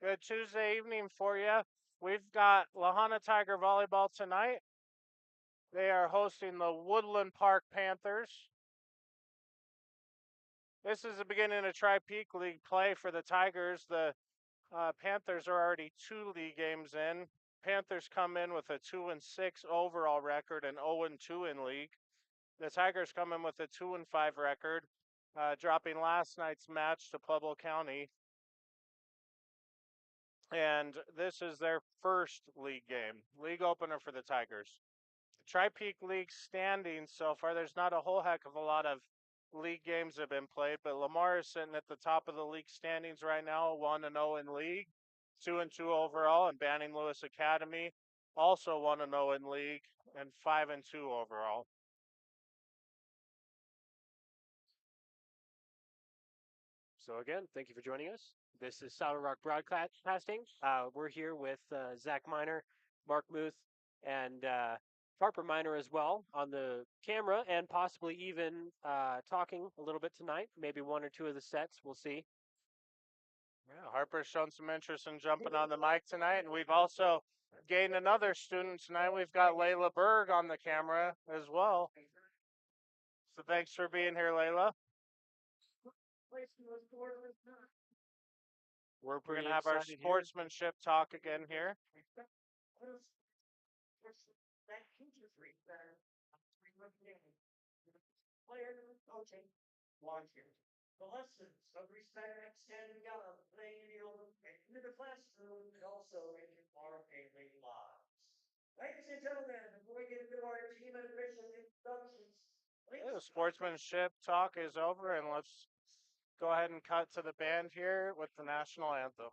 Good Tuesday evening for you. We've got Lahana Tiger Volleyball tonight. They are hosting the Woodland Park Panthers. This is the beginning of Tri-Peak League play for the Tigers. The Panthers are already 2 league games in. Panthers come in with a 2-6 overall record and 0-2 in league. The Tigers come in with a 2-5 record, dropping last night's match to Pueblo County. And this is their first league game, league opener for the Tigers. Tri-Peak League standings so far, there's not a whole heck of a lot of league games that have been played, but Lamar is sitting at the top of the league standings right now, 1-0 in league, 2-2 overall, and Banning Lewis Academy also 1-0 in league and 5-2 overall. So again, thank you for joining us. This is Solid Rock Broadcasting. We're here with Zach Miner, Mark Muth, and Harper Miner as well on the camera, and possibly even talking a little bit tonight. Maybe one or two of the sets. We'll see. Yeah, Harper's shown some interest in jumping on the mic tonight, and we've also gained another student tonight. We've got Layla Berg on the camera as well. So thanks for being here, Layla. We're going to have our sportsmanship talk again here. The lessons of respect, standing up, playing in the classroom, and also in our family lives. Ladies and gentlemen, before we get into our team and official introductions, the sportsmanship talk is over, and let's go ahead and cut to the band here with the national anthem.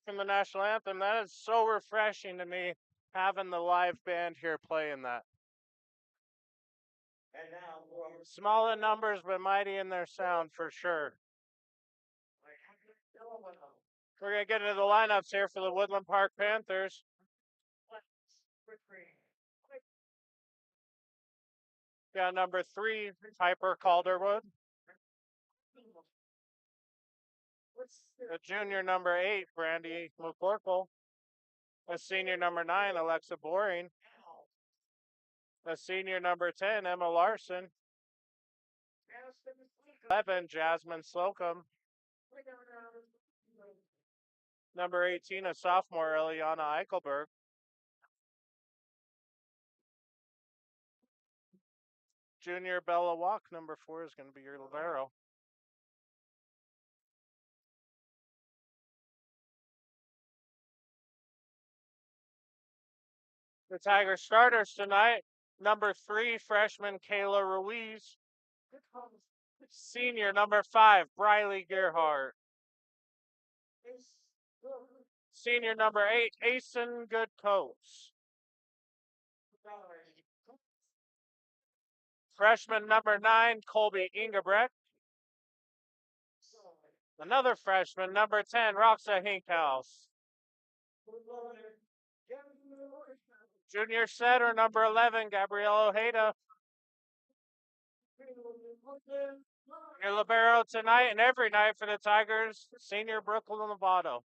From the national anthem, that is so refreshing to me, having the live band here playing that. and now Small in numbers, but mighty in their sound for sure. We're going to get into the lineups here for the Woodland Park Panthers. Got number 3, Piper Calderwood. A junior number 8, Brandy McCorkle. A senior number 9, Alexa Boring. A senior number 10, Emma Larson. 11, Jasmine Slocum. Number 18, a sophomore, Eliana Eichelberg. Junior Bella Walk, number 4, is going to be your libero. The Tiger starters tonight, number 3, freshman Kayla Ruiz. Senior number 5, Briley Gerhardt. Senior number 8, Asen Goodcoats. Freshman number 9, Colby Ingebrecht. Another freshman, number 10, Roxa Hinkhouse. Junior setter, number 11, Gabrielle Ojeda. Your libero tonight and every night for the Tigers, senior Brooklyn Lovato.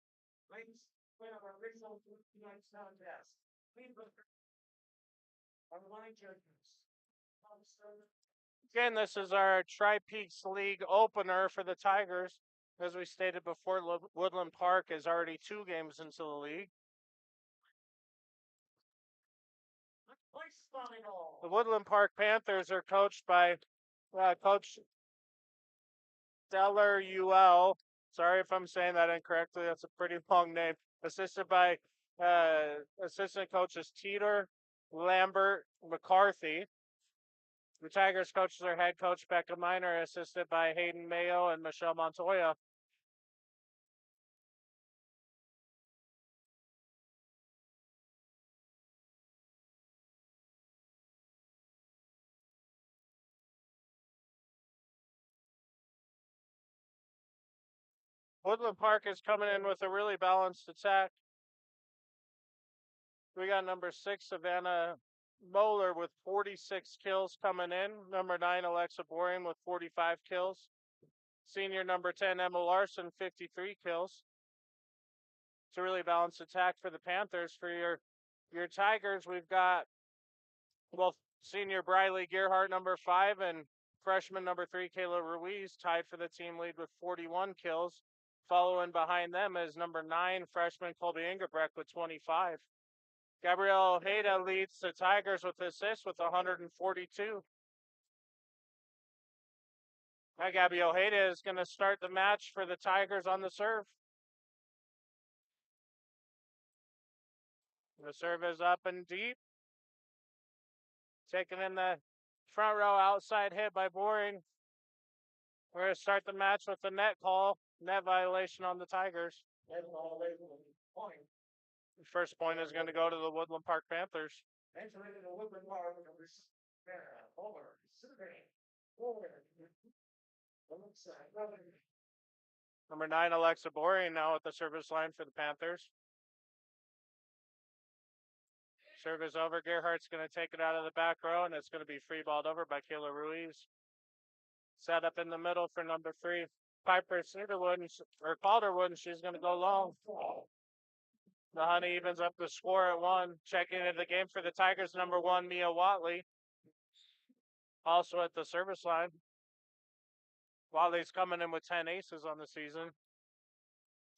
Again, this is our Tri-Peaks League opener for the Tigers. As we stated before, Woodland Park is already 2 games into the league. The Woodland Park Panthers are coached by Coach Stellar UL. Sorry if I'm saying that incorrectly. That's a pretty long name. Assisted by assistant coaches Teeter, Lambert, McCarthy. The Tigers coaches are head coach Becca Miner, assisted by Hayden Mayo and Michelle Montoya. Woodland Park is coming in with a really balanced attack. We got number 6, Savannah Moeller with 46 kills coming in. Number 9, Alexa Boring with 45 kills. Senior number 10, Emma Larson, 53 kills. It's a really balanced attack for the Panthers. For your Tigers, we've got, well, senior Briley Gerhardt, number 5, and freshman number 3, Kayla Ruiz, tied for the team lead with 41 kills. Following behind them is number 9, freshman Colby Ingebrecht with 25. Gabrielle Ojeda leads the Tigers with assists with 142. Now Gabby Ojeda is going to start the match for the Tigers on the serve. The serve is up and deep. Taken in the front row, outside hit by Boring. We're going to start the match with the net call. Net violation on the Tigers. The first point is going to go to the Woodland Park Panthers. Number 9, Alexa Boring, now at the service line for the Panthers. Service over. Gerhardt's going to take it out of the back row, and it's going to be free balled over by Kayla Ruiz. Set up in the middle for number 3, Piper Cedarwood, or Calderwood, and she's going to go long. The Honey evens up the score at 1. Checking into the game for the Tigers, number 1, Mia Watley. Also at the service line. Watley's coming in with 10 aces on the season.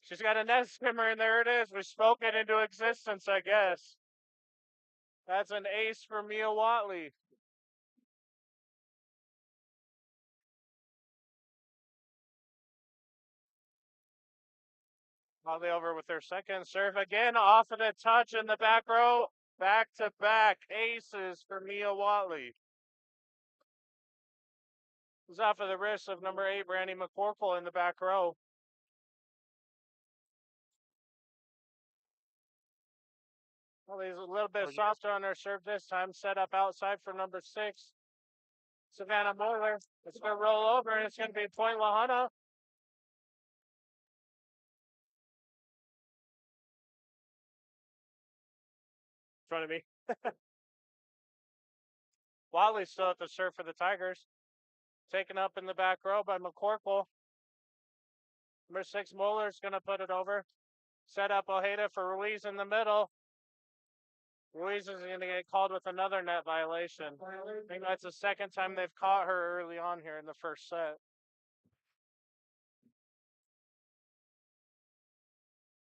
She's got a net skimmer, and there it is. We spoke it into existence, I guess. That's an ace for Mia Watley. Watley over with her second serve again, off of the touch in the back row. Back-to-back aces for Mia Watley. It's off of the wrist of number 8, Brandy McCorkle in the back row. Well, he's a little bit softer on her serve this time. Set up outside for number 6, Savannah Moeller. It's going to roll over, and it's going to be point Lahana. In front of me. Watley still at the serve for the Tigers. Taken up in the back row by McCorkle. Number 6, Moeller's going to put it over. Set up Ojeda for Ruiz in the middle. Ruiz is going to get called with another net violation. I think that's the second time they've caught her early on here in the first set.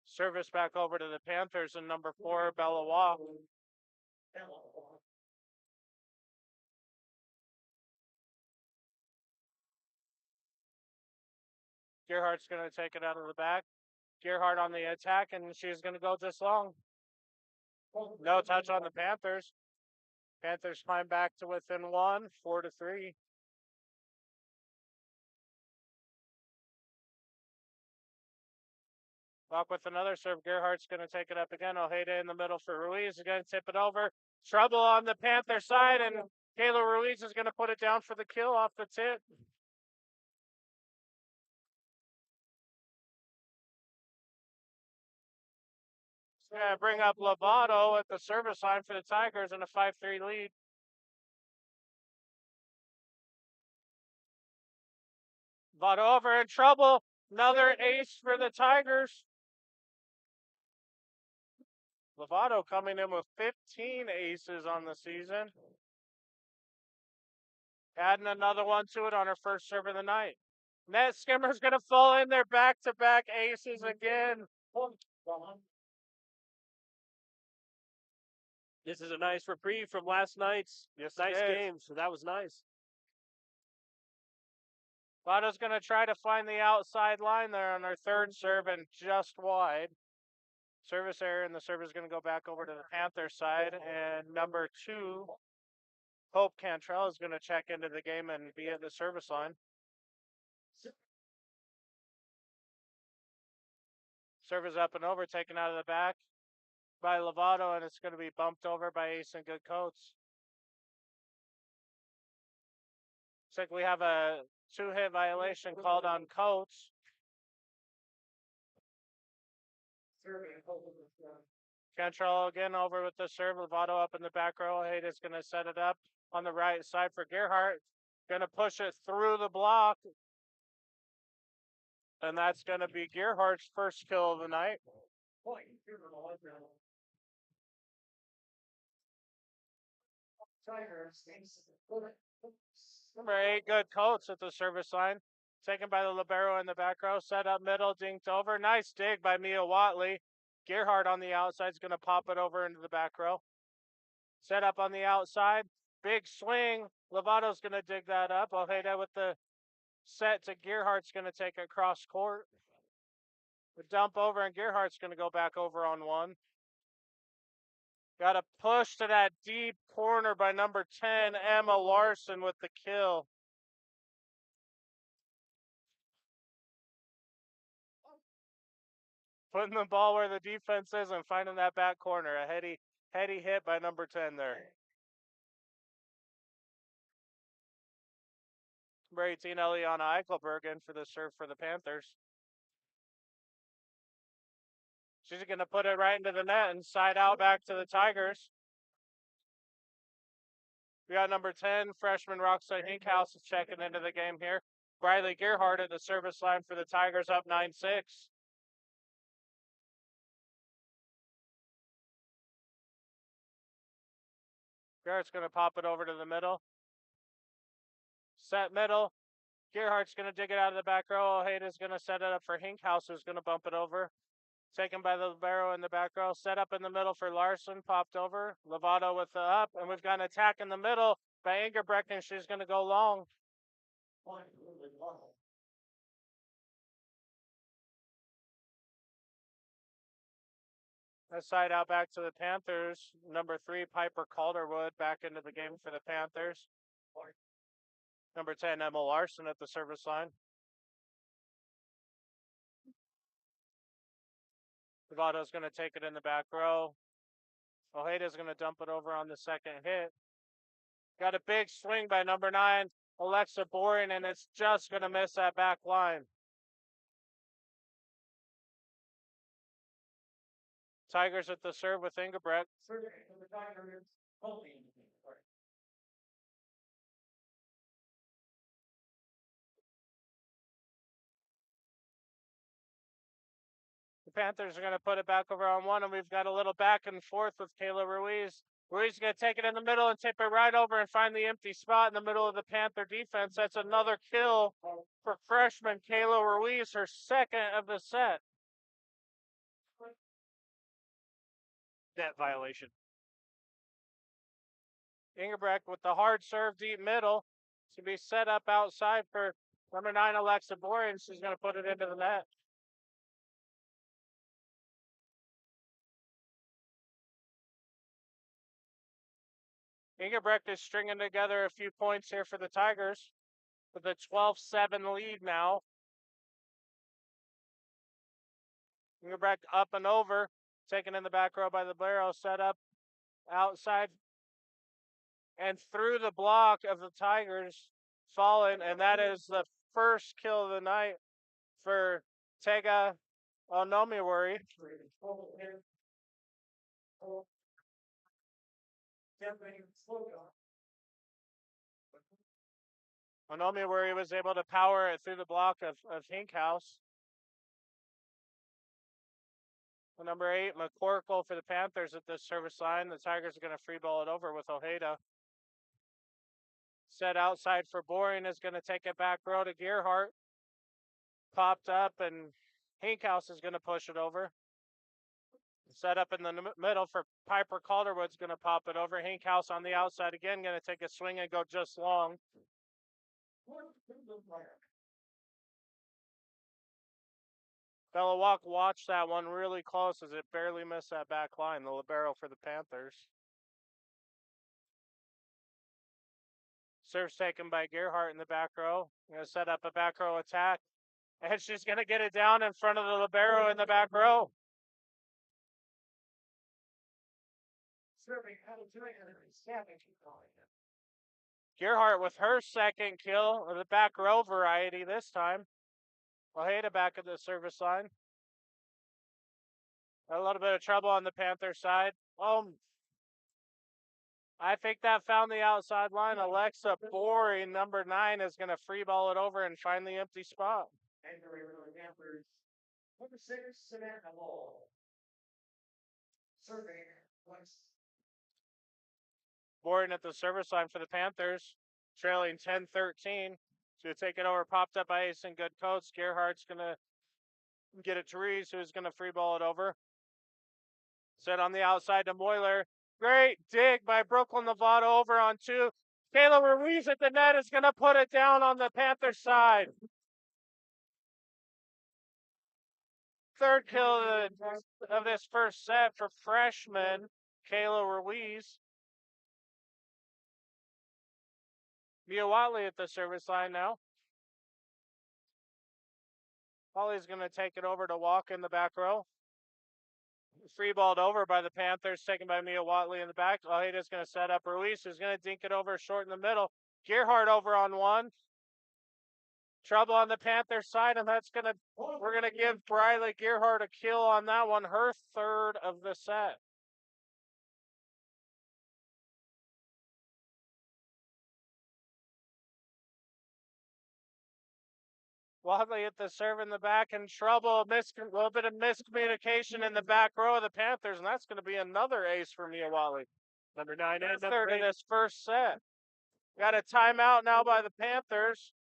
Service back over to the Panthers and number 4, Bella Waugh. Gerhardt's going to take it out of the back. Gerhardt on the attack, and she's going to go just long. No touch on the Panthers. Panthers climb back to within 1, 4-3. Walk with another serve. Gerhardt's going to take it up again. Ojeda in the middle for Ruiz. Is going to tip it over. Trouble on the Panther side, and Kayla Ruiz is going to put it down for the kill off the tip. It's going to bring up Lovato at the service line for the Tigers in a 5-3 lead. Lovato over in trouble. Another ace for the Tigers. Lovato coming in with 15 aces on the season. Adding another one to it on her first serve of the night. Net Skimmer's going to fall in there back-to-back aces again. This is a nice reprieve from last night's nice game, so that was nice. Lovato's going to try to find the outside line there on her third serve and just wide. Service error, and the serve is going to go back over to the Panther side. And number 2, Hope Cantrell, is going to check into the game and be at the service line. Serve is up and over, taken out of the back by Lovato, and it's going to be bumped over by Ace and Good Coats. Looks like we have a 2-hit violation called on Coats. Cantrell again over with the serve. Lovato up in the back row. Hayda's going to set it up on the right side for Gerhardt. Going to push it through the block. And that's going to be Gerhardt's first kill of the night. Number 8, Good Coats at the service line. Taken by the libero in the back row. Set up middle, dinked over. Nice dig by Mia Watley. Gerhardt on the outside is going to pop it over into the back row. Set up on the outside. Big swing. Lovato's going to dig that up. Ojeda with the set to Gerhardt's going to take it cross court. The dump over, and Gerhardt's going to go back over on one. Got a push to that deep corner by number 10, Emma Larson with the kill. Putting the ball where the defense is and finding that back corner. A heady hit by number 10 there. Number 18, Eliana Eichelberg in for the serve for the Panthers. She's going to put it right into the net and side out back to the Tigers. We got number 10, freshman Roxanne Hinkhouse is checking into the game here. Briley Gerhardt at the service line for the Tigers, up 9-6. Gerhardt's going to pop it over to the middle. Set middle. Gerhardt's going to dig it out of the back row. Ojeda's going to set it up for Hinkhouse, who's going to bump it over. Taken by the libero in the back row. Set up in the middle for Larson. Popped over. Lovato with the up. And we've got an attack in the middle by Ingerbrecht, and she's going to go long. A side out back to the Panthers. Number 3, Piper Calderwood back into the game for the Panthers. Number 10, Emma Larson at the service line. Lovato's going to take it in the back row. Ojeda's going to dump it over on the second hit. Got a big swing by number 9, Alexa Boring, and it's just going to miss that back line. Tigers at the serve with Ingebrecht. The Panthers are going to put it back over on one, and we've got a little back and forth with Kayla Ruiz. Ruiz is going to take it in the middle and tip it right over and find the empty spot in the middle of the Panther defense. That's another kill for freshman Kayla Ruiz, her second of the set. Net violation. Ingebrecht with the hard serve deep middle. It's going to be set up outside for number 9, Alexa Boring. She's going to put it into the net. Ingebrecht is stringing together a few points here for the Tigers with a 12-7 lead now. Ingebrecht up and over, taken in the back row by the libero, set up outside and through the block of the Tigers, falling, and that is the first kill of the night for Tega Onomiwari. Onomiwari was able to power it through the block of Hinkhouse. Number 8, McCorkle for the Panthers at this service line. The Tigers are going to free ball it over with Ojeda. Set outside for Boring is going to take it back row to Gearhart. Popped up, and Hinkhouse is going to push it over. Set up in the middle for Piper Calderwood's going to pop it over. Hinkhouse on the outside again, going to take a swing and go just long. Bella Walk watched that one really close as it barely missed that back line, the libero for the Panthers. Serve's taken by Gearhart in the back row. Going to set up a back row attack. And she's going to get it down in front of the libero in the back row. Gearhart with her second kill of the back row variety this time. Ojeda back at the service line. A little bit of trouble on the Panther side. I think that found the outside line. Alexa Boring, number 9, is going to free ball it over and find the empty spot. Number 6, Samantha Hall. Serving West. Boring at the service line for the Panthers, trailing 10-13. So take it over, popped up by Ace and good coach. Gerhardt's going to get it to Reese, who's going to free ball it over. Set on the outside to Moyler. Great dig by Brooklyn Nevada over on 2. Kayla Ruiz at the net is going to put it down on the Panther side. Third kill of this first set for freshman Kayla Ruiz. Mia Watley at the service line now. Holly's going to take it over to Walk in the back row. Free balled over by the Panthers, taken by Mia Watley in the back. Ojeda's going to set up Ruiz, who's going to dink it over short in the middle. Gearhart over on 1. Trouble on the Panther side, and we're going to give Briley Gearhart a kill on that one, her third of the set. Watley at the serve in the back in trouble. A little bit of miscommunication in the back row of the Panthers, and that's going to be another ace for Mia Watley. Number 9 and third number 8. of this first set. Got a timeout now by the Panthers.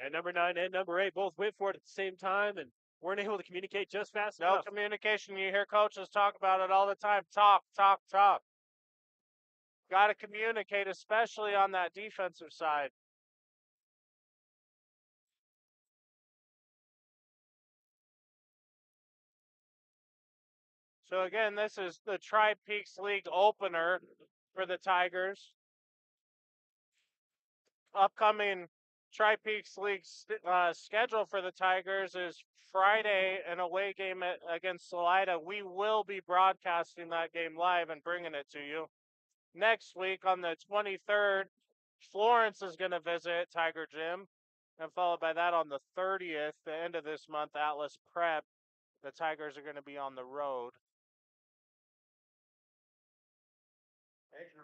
And number 9 and number 8 both went for it at the same time and weren't able to communicate just fast enough. No communication. You hear coaches talk about it all the time. Talk, talk, talk. Got to communicate, especially on that defensive side. So again, this is the Tri-Peaks League opener for the Tigers. Upcoming Tri-Peaks League schedule for the Tigers is Friday, an away game against Salida. We will be broadcasting that game live and bringing it to you. Next week on the 23rd, Florence is going to visit Tiger Gym. And followed by that on the 30th, the end of this month, Atlas Prep. The Tigers are going to be on the road.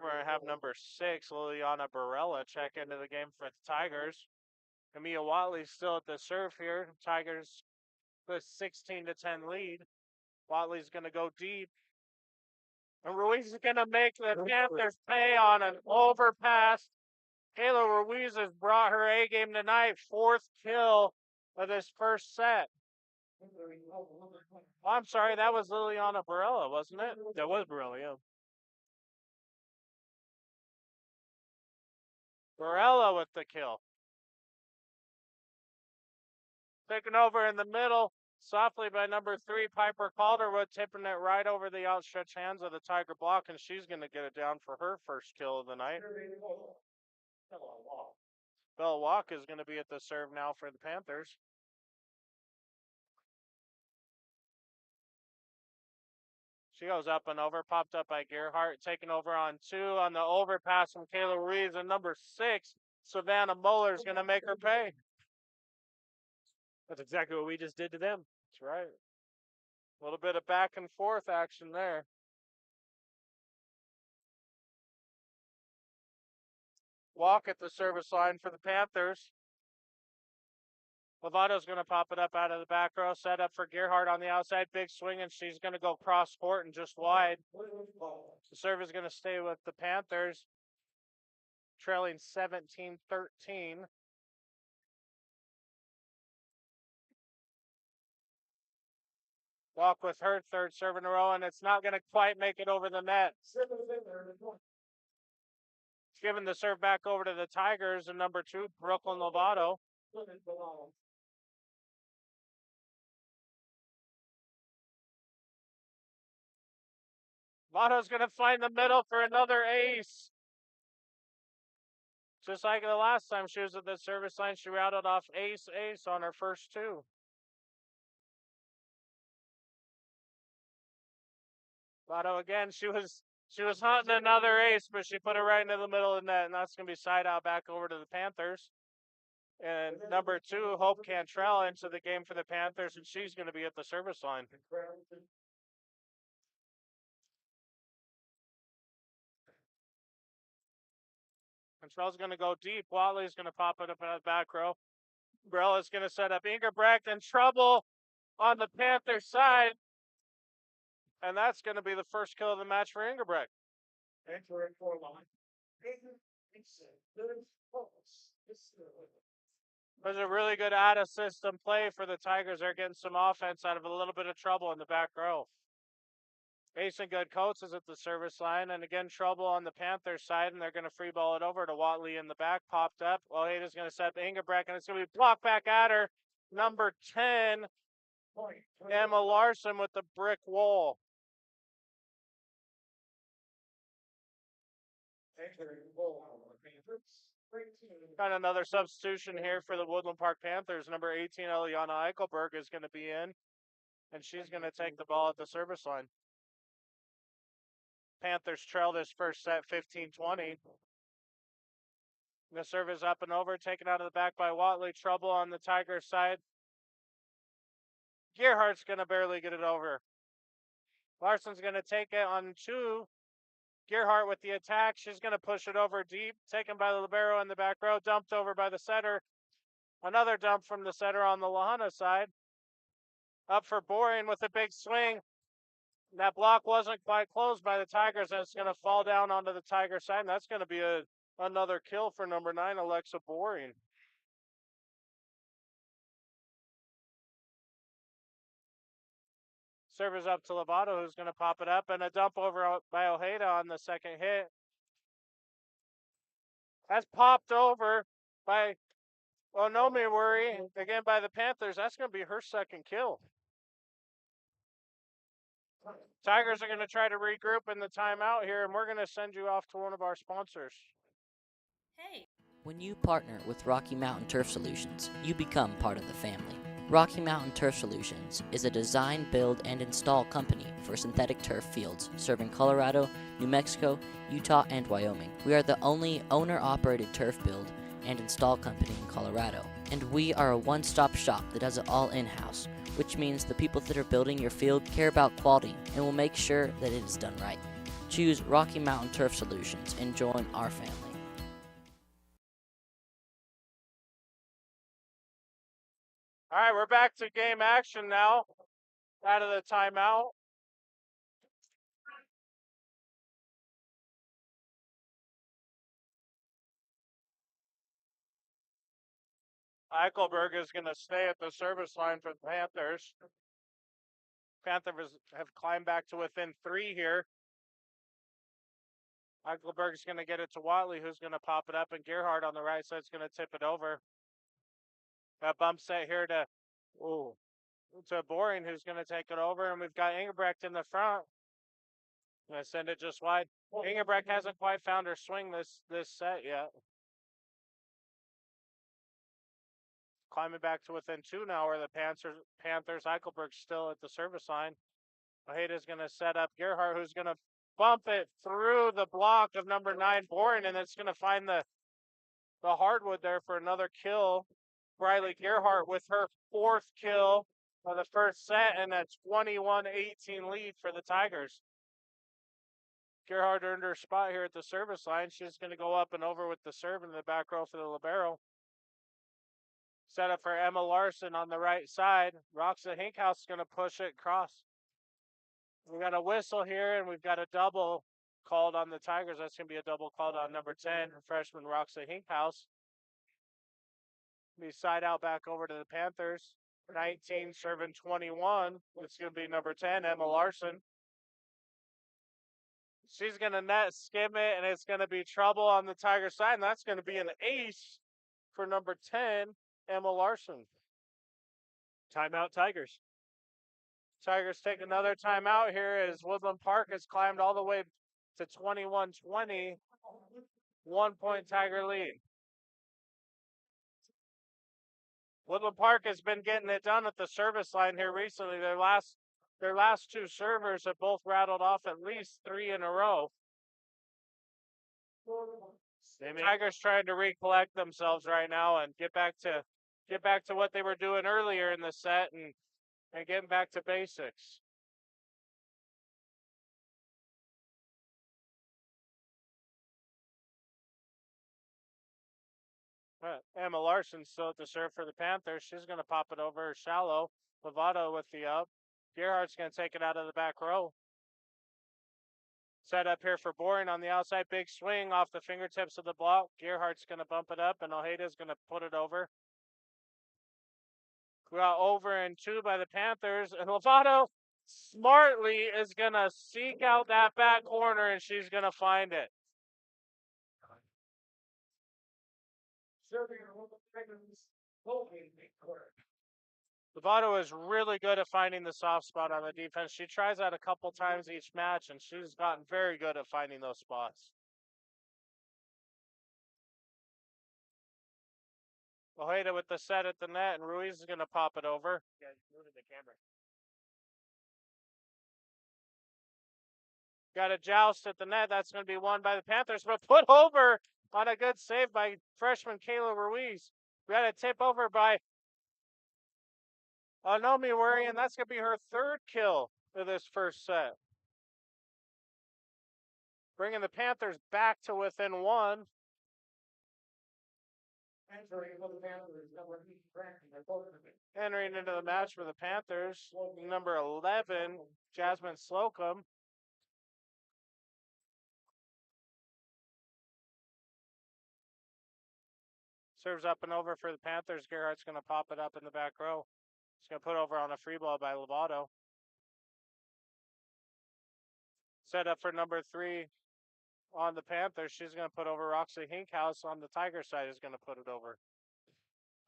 We're going to have number 6, Liliana Barella, check into the game for the Tigers. Mia Watley's still at the serve here. Tigers with 16-10 lead. Watley's going to go deep. And Ruiz is going to make the Panthers pay on an overpass. Kayla Ruiz has brought her A game tonight. 4th kill of this first set. Oh, I'm sorry, that was Liliana Barella, wasn't it? That was Barella, yeah. Barella with the kill. Taken over in the middle, softly by number 3, Piper Calderwood, tipping it right over the outstretched hands of the Tiger block, and she's going to get it down for her first kill of the night. Bella Walk is going to be at the serve now for the Panthers. She goes up and over, popped up by Gerhardt, taken over on 2 on the overpass from Kayla Ruiz, and number 6, Savannah Muller is going to make her pay. That's exactly what we just did to them. That's right. A little bit of back and forth action there. Walk at the service line for the Panthers. Lovato's going to pop it up out of the back row, set up for Gerhardt on the outside, big swing, and she's going to go cross court and just wide. The serve is going to stay with the Panthers, trailing 17-13. Walk with her third serve in a row, and it's not going to quite make it over the net. It's giving the serve back over to the Tigers, and number 2, Brooklyn Lovato. Lovato's going to find the middle for another ace. Just like the last time she was at the service line, she routed off ace on her first 2. Lovato again, she was hunting another ace, but she put it right into the middle of the net, and that's going to be side out back over to the Panthers. And number 2, Hope Cantrell, into the game for the Panthers, and she's going to be at the service line. Cantrell's going to go deep. Watley's going to pop it up in the back row. Brella's going to set up Ingerbrecht, in trouble on the Panther side. And that's going to be the first kill of the match for Ingerbrecht. There's a really good out-of-system play for the Tigers. They're getting some offense out of a little bit of trouble in the back row. Mason Good Coates is at the service line, and again, trouble on the Panthers side, and they're going to free ball it over to Watley in the back, popped up. Ojada's going to set up Ingerbrecht, and it's going to be blocked back at her. Number 10, Emma Larson with the brick wall. Got another substitution here for the Woodland Park Panthers. Number 18, Eliana Eichelberg, is going to be in, and she's going to take the ball at the service line. Panthers trail this first set 15-20. The serve is up and over, taken out of the back by Watley. Trouble on the Tigers side. Gerhardt's going to barely get it over. Larson's going to take it on 2. Gerhardt with the attack. She's going to push it over deep. Taken by the libero in the back row. Dumped over by the setter. Another dump from the setter on the Lahana side. Up for Boring with a big swing. That block wasn't quite closed by the Tigers, and it's going to fall down onto the Tiger side, and that's going to be another kill for number 9, Alexa Boring. Serve is up to Lovato, who's going to pop it up, and a dump over by Ojeda on the second hit. That's popped over by Onomiwari, again by the Panthers. That's going to be her second kill. Tigers are going to try to regroup in the timeout here, and we're going to send you off to one of our sponsors. Hey! When you partner with Rocky Mountain Turf Solutions, you become part of the family. Rocky Mountain Turf Solutions is a design, build, and install company for synthetic turf fields serving Colorado, New Mexico, Utah, and Wyoming. We are the only owner-operated turf build and install company in Colorado, and we are a one-stop shop that does it all in-house, which means the people that are building your field care about quality and will make sure that it is done right. Choose Rocky Mountain Turf Solutions and join our family. All right, we're back to game action now, out of the timeout. Eichelberg is going to stay at the service line for the Panthers. Panthers have climbed back to within 3 here. Eichelberg is going to get it to Watley, who's going to pop it up, and Gerhardt on the right side is going to tip it over. A bump set here to Boring, who's going to take it over, and we've got Ingerbrecht in the front. Going to send it just wide. Ingerbrecht hasn't quite found her swing this set yet. Climbing back to within 2 now, where the Panthers, Eichelberg's still at the service line. Ojeda's going to set up Gerhardt, who's going to bump it through the block of number 9, Boring, and it's going to find the hardwood there for another kill. Briley Gerhardt with her 4th kill of the first set and a 21-18 lead for the Tigers. Gerhardt earned her spot here at the service line. She's going to go up and over with the serve in the back row for the libero. Set up for Emma Larson on the right side. Roxa Hinkhouse is going to push it across. We got a whistle here, and we've got a double called on the Tigers. That's going to be a double called on number 10, freshman Roxa Hinkhouse. Be side out back over to the Panthers. 19 serving 21. It's going to be number 10, Emma Larson. She's going to net skim it, and it's going to be trouble on the Tiger side, and that's going to be an ace for number 10, Emma Larson. Timeout, Tigers. Tigers take another timeout here as Woodland Park has climbed all the way to 21-20. 1-point Tiger lead. Woodland Park has been getting it done at the service line here recently. Their last 2 servers have both rattled off at least 3 in a row. Tigers trying to recollect themselves right now and get back to what they were doing earlier in the set and getting back to basics. Emma Larson still at the serve for the Panthers. She's going to pop it over shallow. Lovato with the up. Gerhardt's going to take it out of the back row. Set up here for Boring on the outside. Big swing off the fingertips of the block. Gerhardt's going to bump it up, and Ojeda's going to put it over. We got over and 2 by the Panthers. And Lovato smartly is going to seek out that back corner, and she's going to find it. Lovato is really good at finding the soft spot on the defense. She tries that a couple times each match, and she's gotten very good at finding those spots. Ojeda with the set at the net, and Ruiz is going to pop it over. Yeah, moving the camera. Got a joust at the net. That's going to be won by the Panthers, but put over on a good save by freshman Kayla Ruiz. We got a tip over by Nomi Worry, and that's going to be her 3rd kill of this first set. Bringing the Panthers back to within 1. Entering into the match for the Panthers, number 11, Jasmine Slocum. Serves up and over for the Panthers. Gerhardt's going to pop it up in the back row. He's going to put over on a free ball by Lovato. Set up for number 3 on the Panthers. She's going to put over Roxy Hinkhouse on the Tiger side. Is going to put it over.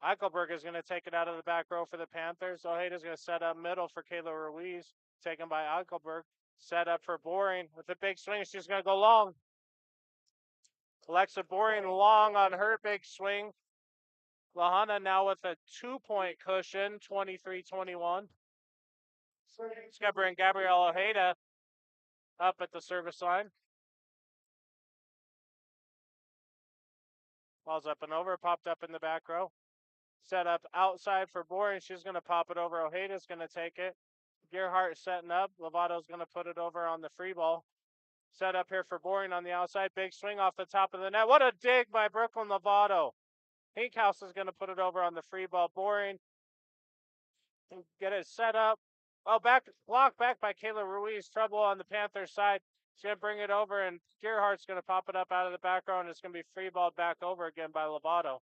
Eichelberg is going to take it out of the back row for the Panthers. Ojeda's going to set up middle for Kayla Ruiz. Taken by Eichelberg. Set up for Boring with a big swing. She's going to go long. Alexa Boring long on her big swing. Lahana now with a 2-point cushion, 23-21. It's going to bring Gabrielle Ojeda up at the service line. Ball's up and over, popped up in the back row. Set up outside for Boring. She's going to pop it over. Ojeda's going to take it. Gerhardt setting up. Lovato's going to put it over on the free ball. Set up here for Boring on the outside. Big swing off the top of the net. What a dig by Brooklyn Lovato. Hinkhouse is going to put it over on the free ball. Boring. Get it set up. Oh, blocked back by Kayla Ruiz. Trouble on the Panthers side. She's going to bring it over, and Gerhardt's going to pop it up out of the back row, and it's going to be free ball back over again by Lovato.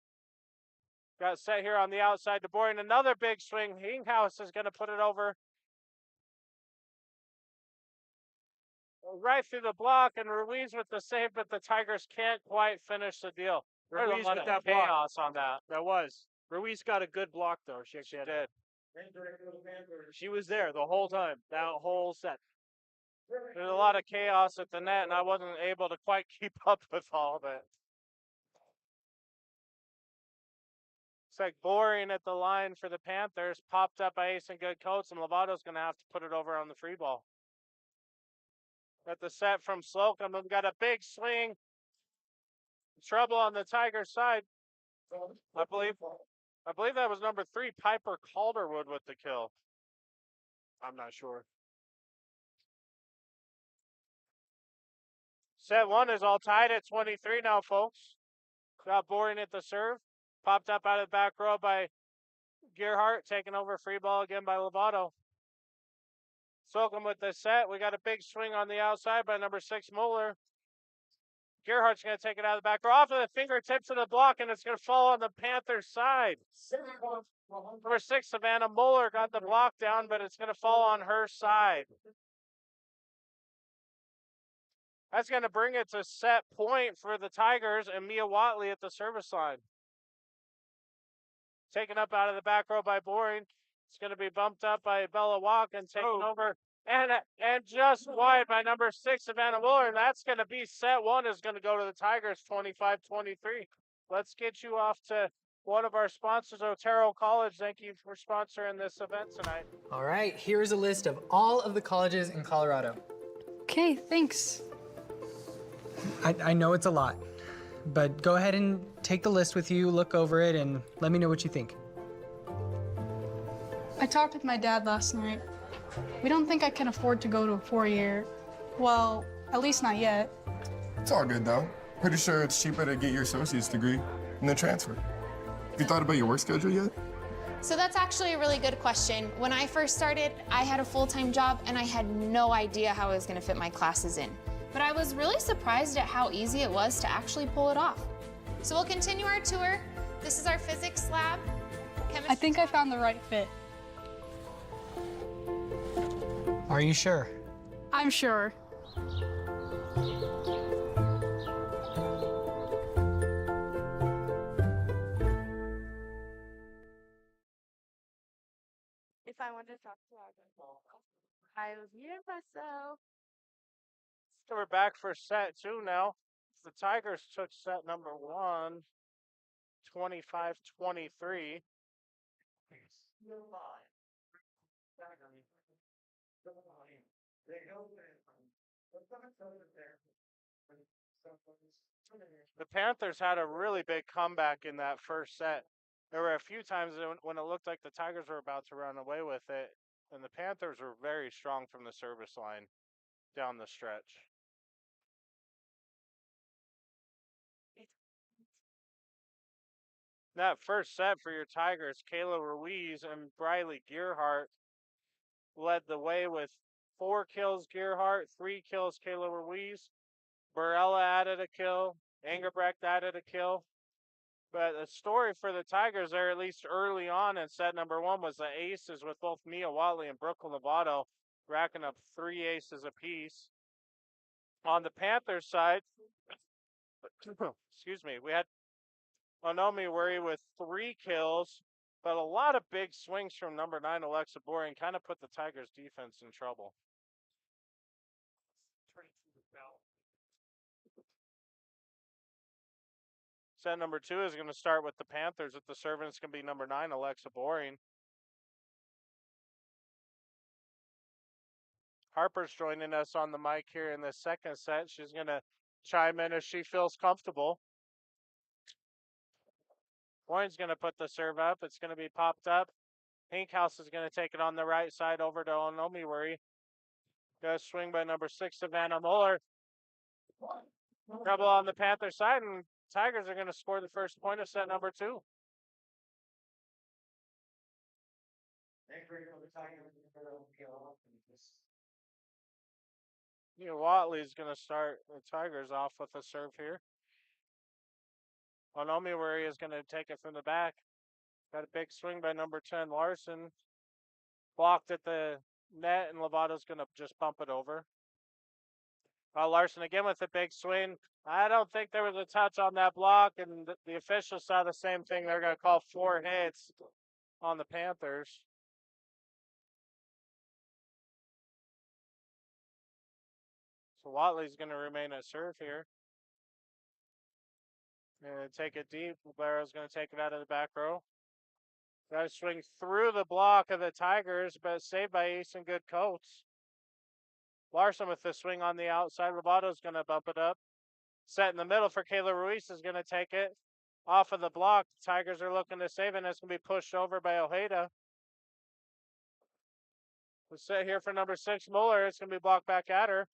Got it set here on the outside to Boring. Another big swing. Hinkhouse is going to put it over. Right through the block, and Ruiz with the save, but the Tigers can't quite finish the deal. Ruiz with that chaos on that. That was. Ruiz got a good block, though. She did. She was there the whole time, that whole set. There's a lot of chaos at the net, and I wasn't able to quite keep up with all of it. It's like Boring at the line for the Panthers. Popped up by Ace and Good Coats, and Lovato's going to have to put it over on the free ball. At the set from Slocum. We've got a big swing. Trouble on the Tigers side. I believe that was number 3, Piper Calderwood, with the kill. I'm not sure. Set 1 is all tied at 23 now, folks. Got Boring at the serve. Popped up out of the back row by Gerhardt, taking over free ball again by Lovato. Slocum with the set. We got a big swing on the outside by number 6, Mueller. Gerhardt's going to take it out of the back row, off of the fingertips of the block, and it's going to fall on the Panthers' side. Number 6, Savannah Mueller, got the block down, but it's going to fall on her side. That's going to bring it to set point for the Tigers and Mia Watley at the service line. Taken up out of the back row by Boring. It's going to be bumped up by Bella Walk and taken over and just wide by number 6, Savannah Mueller. And that's going to be set 1 is going to go to the Tigers, 25-23. Let's get you off to one of our sponsors, Otero College. Thank you for sponsoring this event tonight. All right, here's a list of all of the colleges in Colorado. Okay, thanks. I know it's a lot, but go ahead and take the list with you, look over it, and let me know what you think. I talked with my dad last night. We don't think I can afford to go to a 4-year. Well, at least not yet. It's all good, though. Pretty sure it's cheaper to get your associate's degree and then transfer. Have you thought about your work schedule yet? So that's actually a really good question. When I first started, I had a full-time job and I had no idea how I was going to fit my classes in. But I was really surprised at how easy it was to actually pull it off. So we'll continue our tour. This is our physics lab. I think I found the right fit. Are you sure? I'm sure. If I wanted to talk to I would mute myself. So we're back for set 2 now. The Tigers took set number 1, 25-23. The Panthers had a really big comeback in that first set. There were a few times when it looked like the Tigers were about to run away with it, and the Panthers were very strong from the service line down the stretch. That first set for your Tigers, Kayla Ruiz and Briley Gearhart led the way with 4 kills Gearhart, 3 kills Kayla Ruiz. Barella added a kill. Engelbrecht added a kill. But the story for the Tigers there, at least early on in set number 1, was the aces with both Mia Watley and Brooke Lovato racking up 3 aces apiece. On the Panthers side, excuse me, we had Onomi Worry with 3 kills, but a lot of big swings from number 9, Alexa Boring, kind of put the Tigers defense in trouble. Set number 2 is going to start with the Panthers at the serve, and it's going to be number 9, Alexa Boring. Harper's joining us on the mic here in the second set. She's going to chime in as she feels comfortable. Boring's going to put the serve up. It's going to be popped up. Hinkhouse is going to take it on the right side over to Onomiwari. Got a swing by number 6, Savannah Mueller. Trouble on the Panther side, and Tigers are going to score the first point of set number 2. Watley's going to start the Tigers off with a serve here. Onomiwari is going to take it from the back. Got a big swing by number 10, Larson. Blocked at the net, and Lovato's going to just bump it over. Larson again with a big swing. I don't think there was a touch on that block, and the officials saw the same thing. They're going to call 4 hits on the Panthers. So Watley's going to remain at serve here. And take it deep. Barrow's going to take it out of the back row. Got to swing through the block of the Tigers, but saved by Easton Good Coates. Larson with the swing on the outside. Lovato's going to bump it up. Set in the middle for Kayla Ruiz is going to take it off of the block. The Tigers are looking to save it, and it's going to be pushed over by Ojeda. We'll set here for number 6, Muller. It's going to be blocked back at her.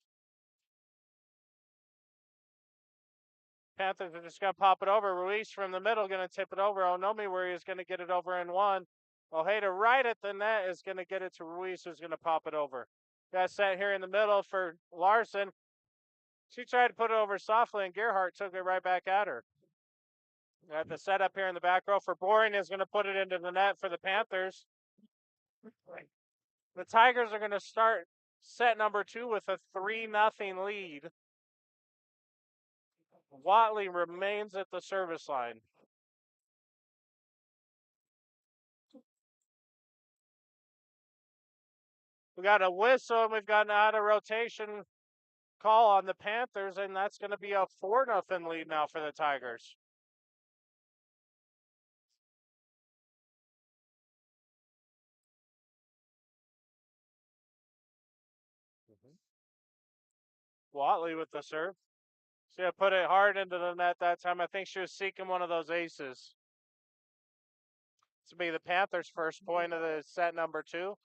Panthers are just going to pop it over. Ruiz from the middle going to tip it over. Onomi where he's going to get it over in one. Ojeda right at the net is going to get it to Ruiz, who's going to pop it over. Got set here in the middle for Larson. She tried to put it over softly, and Gerhardt took it right back at her. Got the setup here in the back row for Boring is going to put it into the net for the Panthers. The Tigers are going to start set number 2 with a 3-0 lead. Watley remains at the service line. We got a whistle, and we've got an out of rotation call on the Panthers, and that's going to be a 4-0 lead now for the Tigers. Watley with the serve. She put it hard into the net that time. I think she was seeking one of those aces. This will be the Panthers' first point of the set number 2.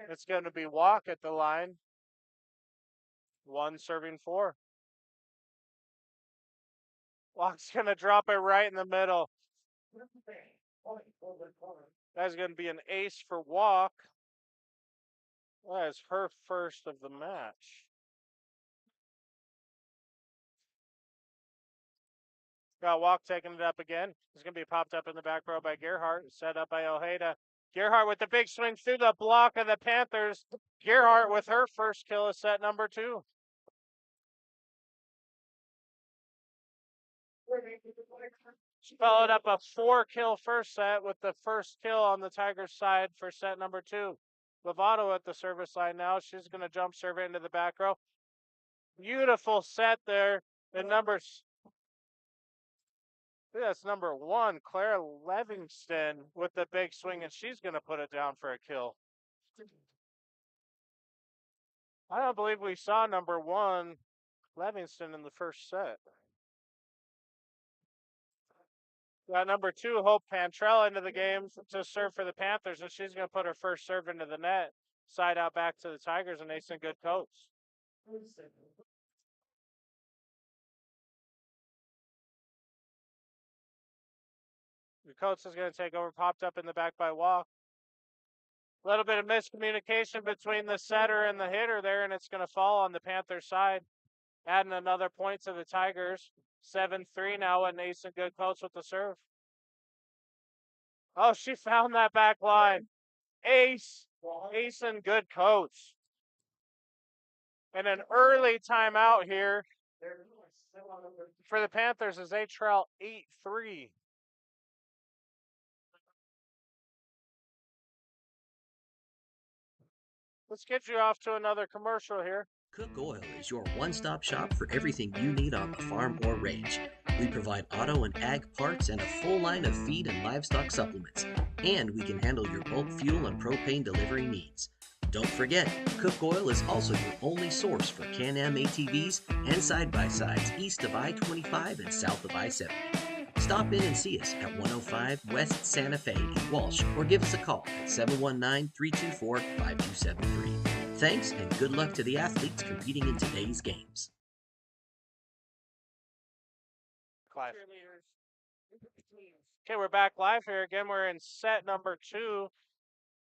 It's going to be Walk at the line. 1 serving 4. Walk's going to drop it right in the middle. That's going to be an ace for Walk. That is her first of the match. Got Walk taking it up again. It's going to be popped up in the back row by Gerhardt. Set up by Ojeda. Gerhardt with the big swing through the block of the Panthers. Gerhardt with her first kill of set number 2. She followed up a 4-kill first set with the first kill on the Tigers side for set number 2. Lovato at the service line now. She's going to jump serve it into the back row. Beautiful set there. The numbers. That's number 1, Claire Livingston with the big swing, and she's going to put it down for a kill. I don't believe we saw number 1, Livingston, in the first set. Got number 2, Hope Pantrell, into the game to serve for the Panthers, and she's going to put her first serve into the net. Side out back to the Tigers, and Ace and good coats. The coach is going to take over, popped up in the back by Walk. A little bit of miscommunication between the setter and the hitter there, and it's going to fall on the Panthers side. Adding another point to the Tigers. 7-3 now, and Ace and good coach with the serve. Oh, she found that back line. Ace and good coach. And an early timeout here for the Panthers as they trail 8-3. Let's get you off to another commercial here. Cook Oil is your one-stop shop for everything you need on the farm or range. We provide auto and ag parts and a full line of feed and livestock supplements. And we can handle your bulk fuel and propane delivery needs. Don't forget, Cook Oil is also your only source for Can-Am ATVs and side-by-sides east of I-25 and south of I-70. Stop in and see us at 105 West Santa Fe in Walsh, or give us a call at 719-324-5273. Thanks, and good luck to the athletes competing in today's games. Live. Okay, we're back live here again. We're in set number 2.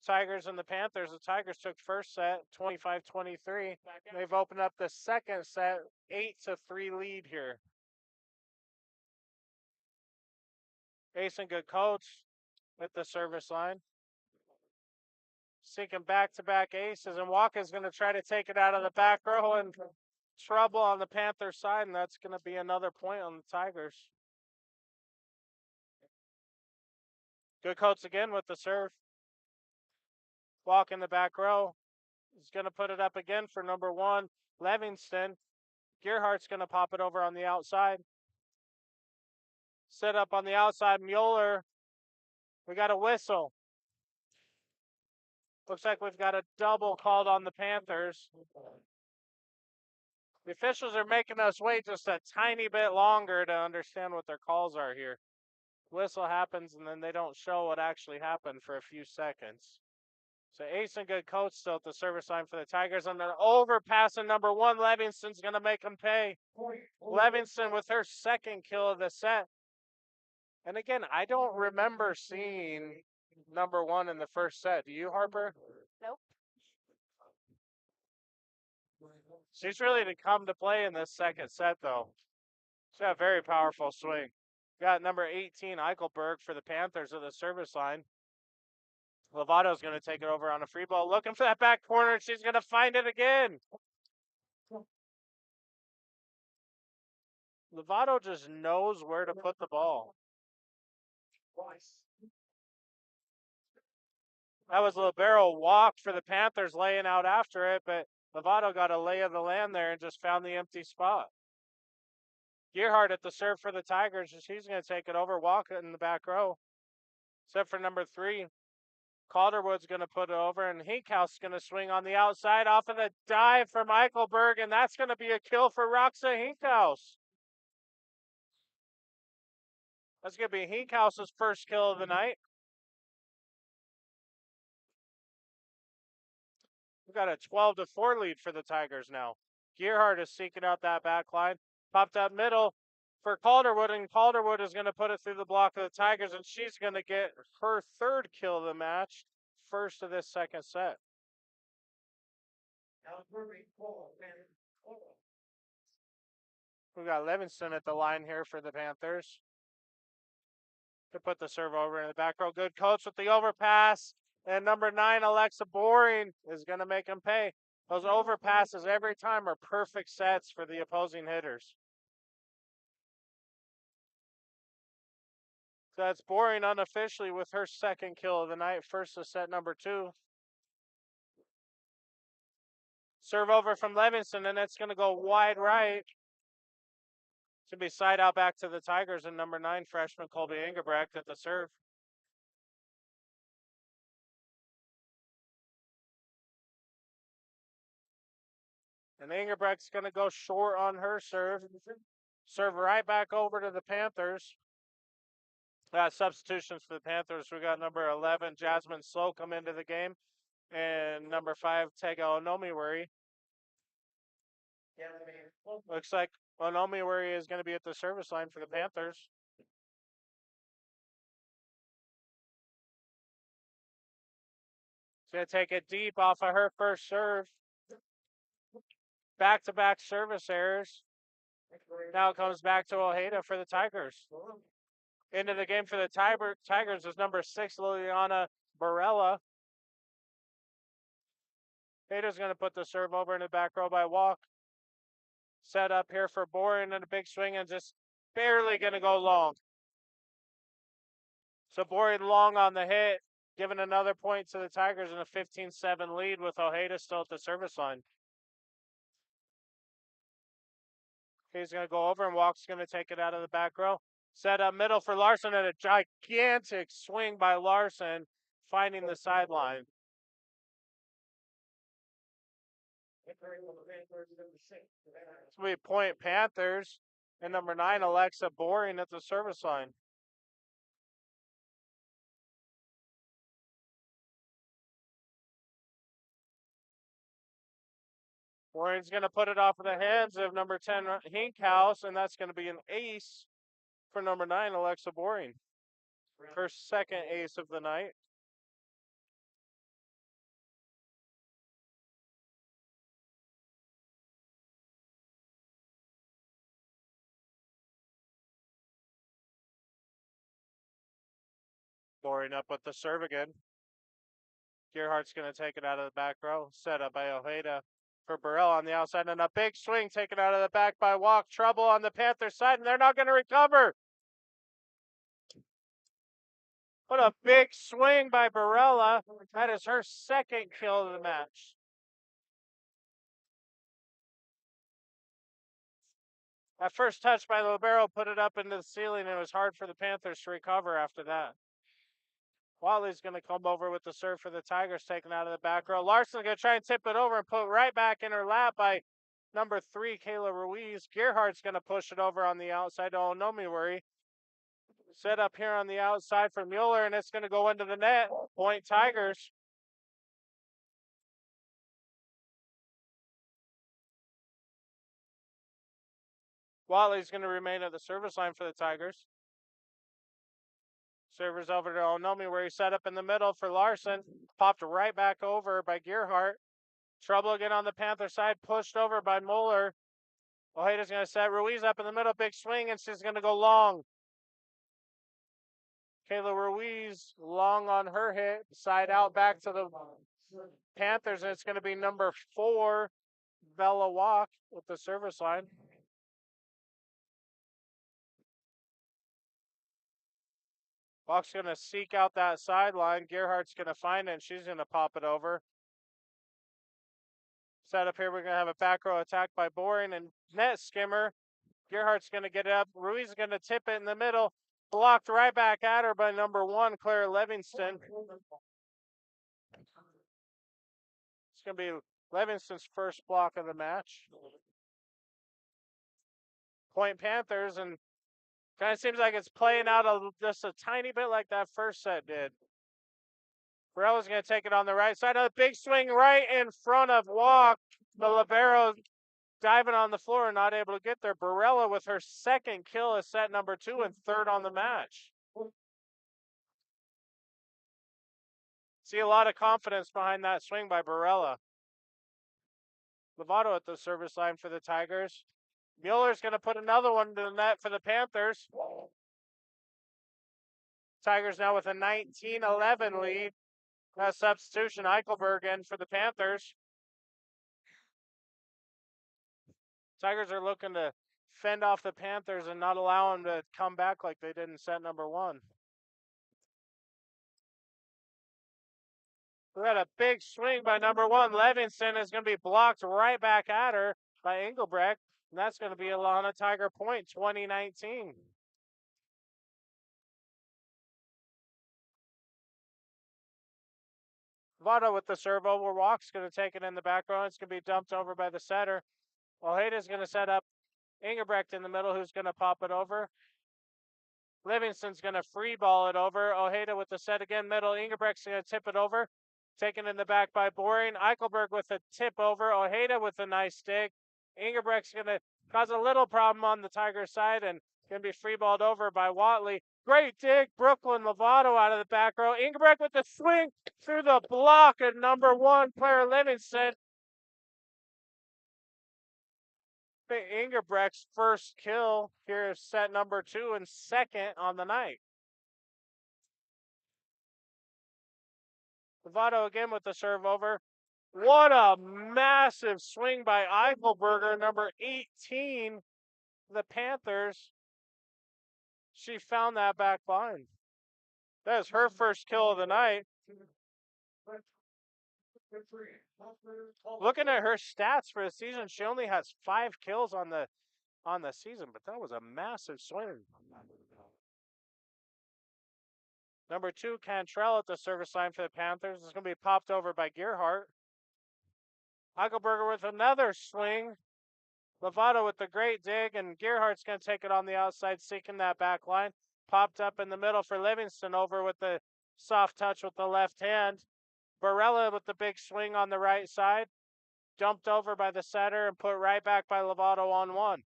Tigers and the Panthers. The Tigers took first set 25-23. They've opened up the second set 8-3 lead here. Ace and good coach with the service line. Seeking back-to-back aces, and Walker's going to try to take it out of the back row, and trouble on the Panther side, and that's going to be another point on the Tigers. Good coach again with the serve. Walk in the back row. He's going to put it up again for number 1, Livingston. Gerhardt's going to pop it over on the outside. Set up on the outside, Mueller. We got a whistle. Looks like we've got a double called on the Panthers. The officials are making us wait just a tiny bit longer to understand what their calls are here. Whistle happens, and then they don't show what actually happened for a few seconds. So ace and good coach still at the service line for the Tigers. And an overpass in number 1. Levingston's going to make him pay. Levingston with her second kill of the set. And again, I don't remember seeing number 1 in the first set. Do you, Harper? Nope. She's really to come to play in this second set, though. She's got a very powerful swing. Got number 18, Eichelberg, for the Panthers at the service line. Lovato's going to take it over on a free ball. Looking for that back corner. She's going to find it again. Lovato just knows where to put the ball. That was a libero walk for the Panthers laying out after it, but Lovato got a lay of the land there and just found the empty spot. Gearhart at the serve for the Tigers. She's going to take it over, walk it in the back row. Except for number 3. Calderwood's going to put it over, and Hinkhouse is going to swing on the outside off of the dive from Eichelberg, and that's going to be a kill for Roxa Hinkhouse. That's going to be Hinkhouse's first kill of the night. We've got a 12-4 lead for the Tigers now. Gearhart is seeking out that back line. Popped up middle for Calderwood, and Calderwood is going to put it through the block of the Tigers, and she's going to get her third kill of the match, first of this second set. We've got Livingston at the line here for the Panthers. To put the serve over in the back row. Good coach with the overpass. And number 9, Alexa Boring, is going to make him pay. Those overpasses every time are perfect sets for the opposing hitters. So that's Boring unofficially with her second kill of the night. First of set number 2. Serve over from Livingston, and it's going to go wide right. Should be side out back to the Tigers, and number 9, freshman Colby Ingebrecht at the serve. And Ingebrecht's going to go short on her serve. Serve right back over to the Panthers. Substitutions for the Panthers. We got number 11, Jasmine Slow, come into the game. And number 5, Tega Onomiwari. Looks like Onomiwari is going to be at the service line for the Panthers. She's going to take it deep off of her first serve. Back-to-back service errors. Now it comes back to Ojeda for the Tigers. Into the game for the Tigers is number 6, Liliana Barella. Ojeda's going to put the serve over in the back row by walk. Set up here for Boring and a big swing, and just barely going to go long. So Boring long on the hit, giving another point to the Tigers in a 15-7 lead with Ojeda still at the service line. He's going to go over, and Walk's going to take it out of the back row. Set up middle for Larson, and a gigantic swing by Larson, finding the sideline. So we point Panthers, and number 9, Alexa Boring at the service line. Boring's going to put it off of the hands of number 10, Hinkhouse, and that's going to be an ace for number 9, Alexa Boring. Her second ace of the night. Boring up with the serve again. Gearhart's going to take it out of the back row. Set up by Ojeda for Burrell on the outside. And a big swing taken out of the back by Walk. Trouble on the Panthers side, and they're not going to recover. What a big swing by Barella. That is her second kill of the match. That first touch by Libero put it up into the ceiling, and it was hard for the Panthers to recover after that. Watley's going to come over with the serve for the Tigers, taken out of the back row. Larson's going to try and tip it over and put right back in her lap by number 3, Kayla Ruiz. Gerhardt's going to push it over on the outside to Onomiwari. Set up here on the outside for Mueller, and it's going to go into the net. Point Tigers. Watley's going to remain at the service line for the Tigers. Servers over to Onomi, where he set up in the middle for Larson. Popped right back over by Gerhardt. Trouble again on the Panther side. Pushed over by Mueller. Ojeda's going to set Ruiz up in the middle. Big swing, and she's going to go long. Kayla Ruiz long on her hit. Side out back to the Panthers, and it's going to be number 4, Bella Walk with the service line. Walk's going to seek out that sideline. Gerhardt's going to find it, and she's going to pop it over. Set up here, we're going to have a back row attack by Boring and net skimmer. Gerhardt's going to get it up. Ruiz is going to tip it in the middle. Blocked right back at her by number 1, Claire Livingston. It's going to be Livingston's first block of the match. Point Panthers, and kind of seems like it's playing out just a tiny bit like that first set did. Barella's going to take it on the right side. A big swing right in front of Walk. The libero diving on the floor and not able to get there. Barella with her second kill is set number 2 and 3rd on the match. See a lot of confidence behind that swing by Barella. Lovato at the service line for the Tigers. Mueller's going to put another one to the net for the Panthers. Tigers now with a 19-11 lead. Substitution, Eichelberg in for the Panthers. Tigers are looking to fend off the Panthers and not allow them to come back like they did in set number 1. We got a big swing by number 1. Livingston is going to be blocked right back at her by Engelbrecht. And that's going to be Alana Tiger Point 2019. Votto with the serve over. Walk's going to take it in the back row. It's going to be dumped over by the setter. Ojeda's going to set up Engelbrecht in the middle, who's going to pop it over. Livingston's going to free ball it over. Ojeda with the set again, middle. Engelbrecht's going to tip it over. Taken in the back by Boring. Eichelberg with a tip over. Ojeda with a nice stick. Engelbrecht's going to cause a little problem on the Tiger side and going to be free balled over by Watley. Great dig. Brooklyn Lovato out of the back row. Engelbrecht with the swing through the block of number 1, Claire Livingston. Engelbrecht's first kill here is set number 2 and 2nd on the night. Lovato again with the serve over. What a massive swing by Eichelberger, number 18, the Panthers. She found that back line. That is her first kill of the night. Looking at her stats for the season, she only has 5 kills on the season, but that was a massive swing. Number 2, Cantrell at the service line for the Panthers. It's going to be popped over by Gerhardt. Eichelberger with another swing. Lovato with the great dig, and Gerhardt's going to take it on the outside, seeking that back line. Popped up in the middle for Livingston over with the soft touch with the left hand. Barella with the big swing on the right side. Dumped over by the setter and put right back by Lovato on 1.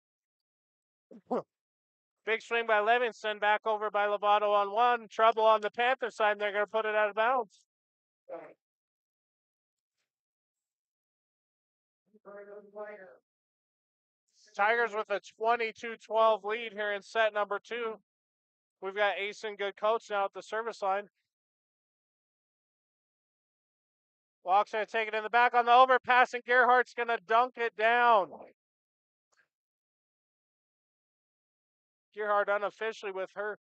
Big swing by Livingston, back over by Lovato on 1. Trouble on the Panther side, and they're going to put it out of bounds. Tigers with a 22-12 lead here in set number 2. We've got Asen Good Coach now at the service line. Walk's going to take it in the back on the overpass, and Gerhardt's going to dunk it down. Gerhardt unofficially with her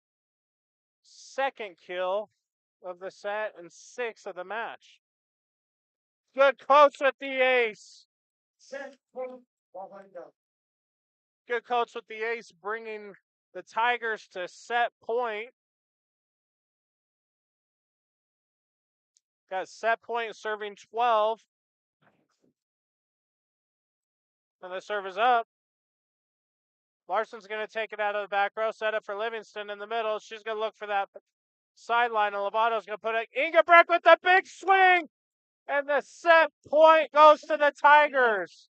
second kill of the set and 6th of the match. Good coach with the ace. Good coach with the ace, bringing the Tigers to set point. Got set point serving 12. And the serve is up. Larson's going to take it out of the back row, set up for Livingston in the middle. She's going to look for that sideline, and Lovato's going to put it. Ingebrecht with the big swing, and the set point goes to the Tigers.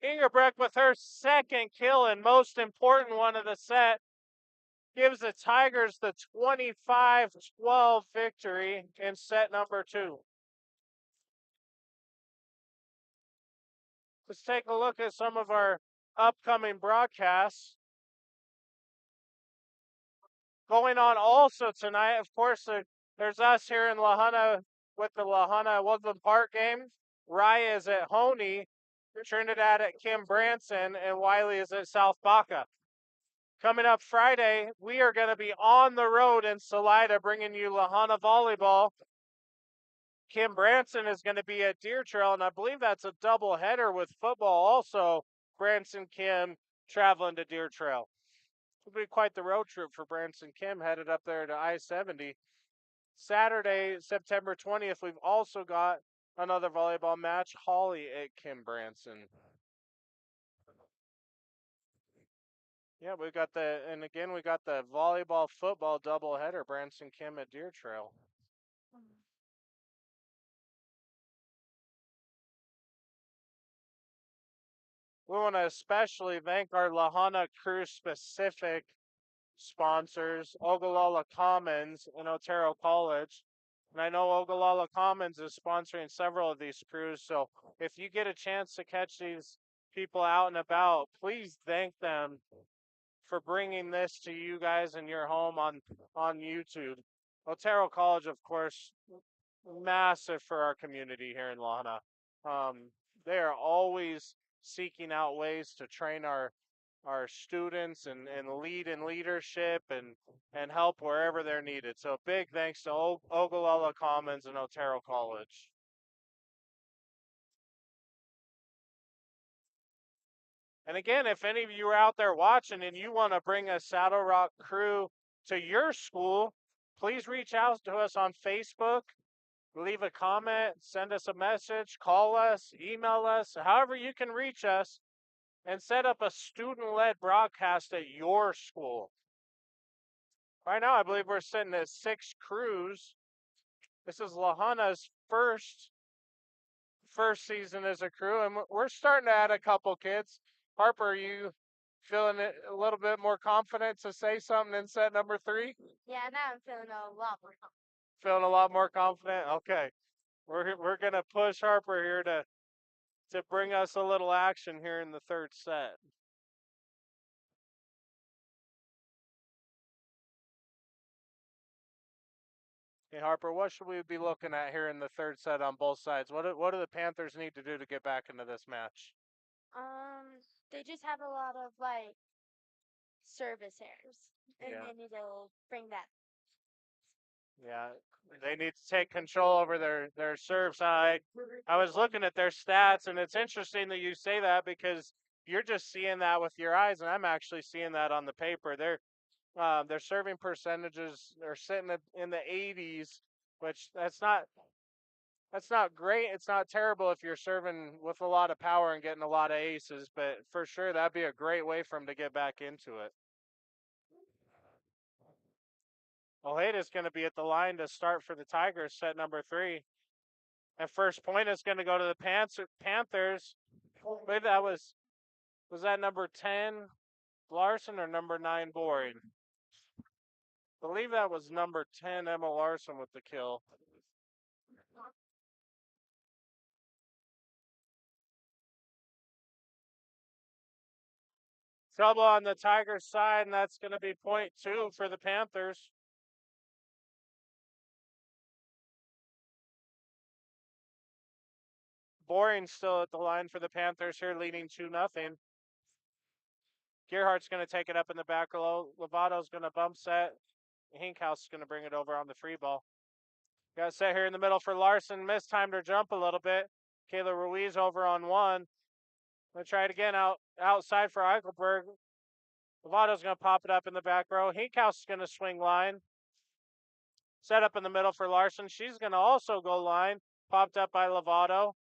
Ingebrecht with her second kill and most important one of the set gives the Tigers the 25-12 victory in set number 2. Let's take a look at some of our upcoming broadcasts. Going on also tonight, of course, there's us here in Lahana with the Lahana Woodland Park game. Raya is at Honey, Trinidad at Kim Branson, and Wiley is at South Baca. Coming up Friday, we are going to be on the road in Salida bringing you Lahana Volleyball. Kim Branson is going to be at Deer Trail, and I believe that's a double header with football also. Branson Kim traveling to Deer Trail. It'll be quite the road trip for Branson Kim headed up there to I-70. Saturday, September 20th, we've also got another volleyball match, Holly at Kim Branson. Yeah, we got the volleyball football doubleheader, Branson Kim at Deer Trail. We want to especially thank our Lahana Crew specific sponsors, Ogallala Commons and Otero College. And I know Ogallala Commons is sponsoring several of these crews, so if you get a chance to catch these people out and about, please thank them for bringing this to you guys in your home on YouTube. Otero College, of course, massive for our community here in Lahana. They are always seeking out ways to train our students and lead in leadership and help wherever they're needed. So big thanks to Ogallala Commons and Otero College. And again, if any of you are out there watching and you want to bring a Saddle Rock crew to your school, please reach out to us on Facebook, leave a comment, send us a message, call us, email us, however you can reach us, and set up a student-led broadcast at your school. Right now, I believe we're sitting at 6 crews. This is Lahana's first season as a crew, and we're starting to add a couple kids. Harper, are you feeling a little bit more confident to say something in set number 3? Yeah, now I'm feeling a lot more confident. Feeling a lot more confident? Okay. We're going to push Harper here to bring us a little action here in the 3rd set. Hey, Harper, what should we be looking at here in the 3rd set on both sides? What do the Panthers need to do to get back into this match? They just have a lot of, service errors. And they need to bring that. Yeah, they need to take control over their serve side. I was looking at their stats, and it's interesting that you say that because you're just seeing that with your eyes, and I'm actually seeing that on the paper. Their serving percentages are sitting in the 80s, which that's not great. It's not terrible if you're serving with a lot of power and getting a lot of aces, but for sure that'd be a great way for them to get back into it. Ojeda's going to be at the line to start for the Tigers, set number 3. And first point is going to go to the Panthers. I believe that was that number 10 Larson or number 9 Boring? I believe that was number 10 Emma Larson with the kill. Trouble on the Tigers side, and that's going to be point 2 for the Panthers. Boring still at the line for the Panthers here, leading 2-0. Gerhardt's going to take it up in the back row. Lovato's going to bump set. Hinkhouse is going to bring it over on the free ball. Got set here in the middle for Larson. Mistimed her jump a little bit. Kayla Ruiz over on 1. Going to try it again outside for Eichelberg. Lovato's going to pop it up in the back row. Hinkhouse is going to swing line. Set up in the middle for Larson. She's going to also go line. Popped up by Lovato.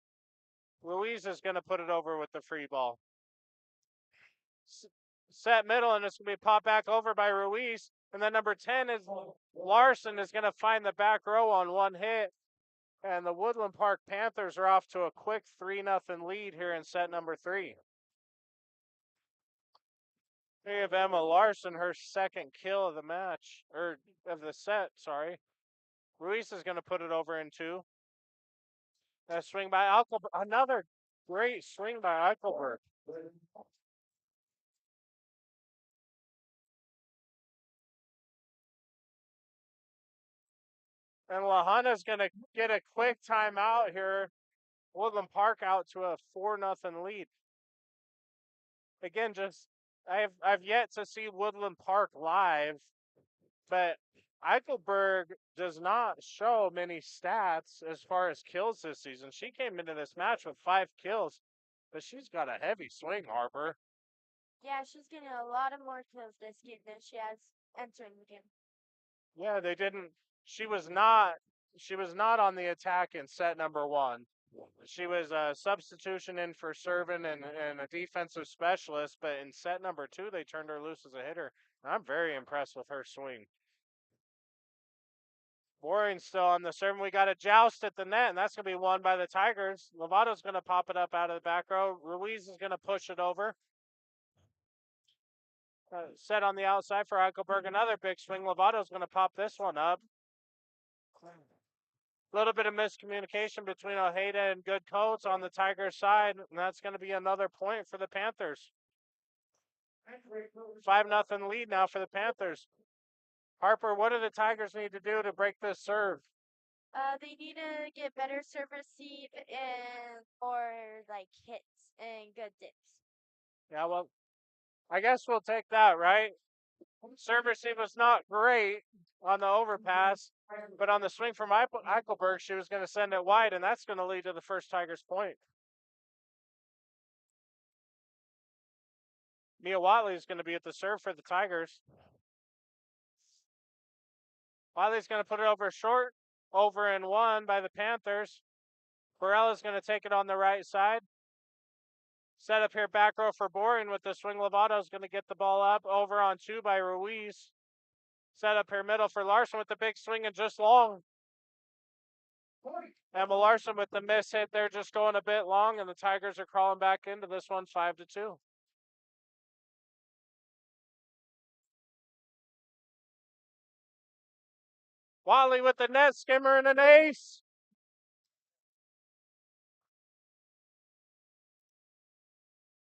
Ruiz is going to put it over with the free ball. Set middle, and it's going to be popped back over by Ruiz. And then number 10 is Larson is going to find the back row on one hit. And the Woodland Park Panthers are off to a quick 3-0 lead here in set number 3. We have Emma Larson, her second kill of the match, or of the set, sorry. Ruiz is going to put it over in 2. A swing by Eichelberg. Another great swing by Eichelberg. And Lahana's going to get a quick timeout here. Woodland Park out to a 4-0 lead. Again, I've yet to see Woodland Park live, but Eichelberg does not show many stats as far as kills this season. She came into this match with 5 kills, but she's got a heavy swing, Harper. Yeah, she's getting a lot of more kills this game than she has entering the game. Yeah, they didn't. She was not on the attack in set number 1. She was a substitution in for serving and a defensive specialist, but in set number 2, they turned her loose as a hitter. I'm very impressed with her swing. Boring's still on the serve. We got a joust at the net, and that's going to be won by the Tigers. Lovato's going to pop it up out of the back row. Ruiz is going to push it over. Set on the outside for Eichelberg. Another big swing. Lovato's going to pop this one up. A little bit of miscommunication between Ojeda and Good Coats on the Tigers side, and that's going to be another point for the Panthers. 5-0 lead now for the Panthers. Harper, what do the Tigers need to do to break this serve? They need to get better serve receive and more like hits and good dips. Yeah, well, I guess we'll take that, right? Serve receive was not great on the overpass, but on the swing from Eichelberg, she was going to send it wide, and that's going to lead to the first Tigers point. Mia Watley is going to be at the serve for the Tigers. Watley's going to put it over short, over and 1 by the Panthers. Barella's going to take it on the right side. Set up here back row for Boring with the swing. Lovato's going to get the ball up, over on 2 by Ruiz. Set up here middle for Larson with the big swing and just long. Emma Larson with the miss hit there, just going a bit long, and the Tigers are crawling back into this one 5-2. Watley with the net skimmer and an ace.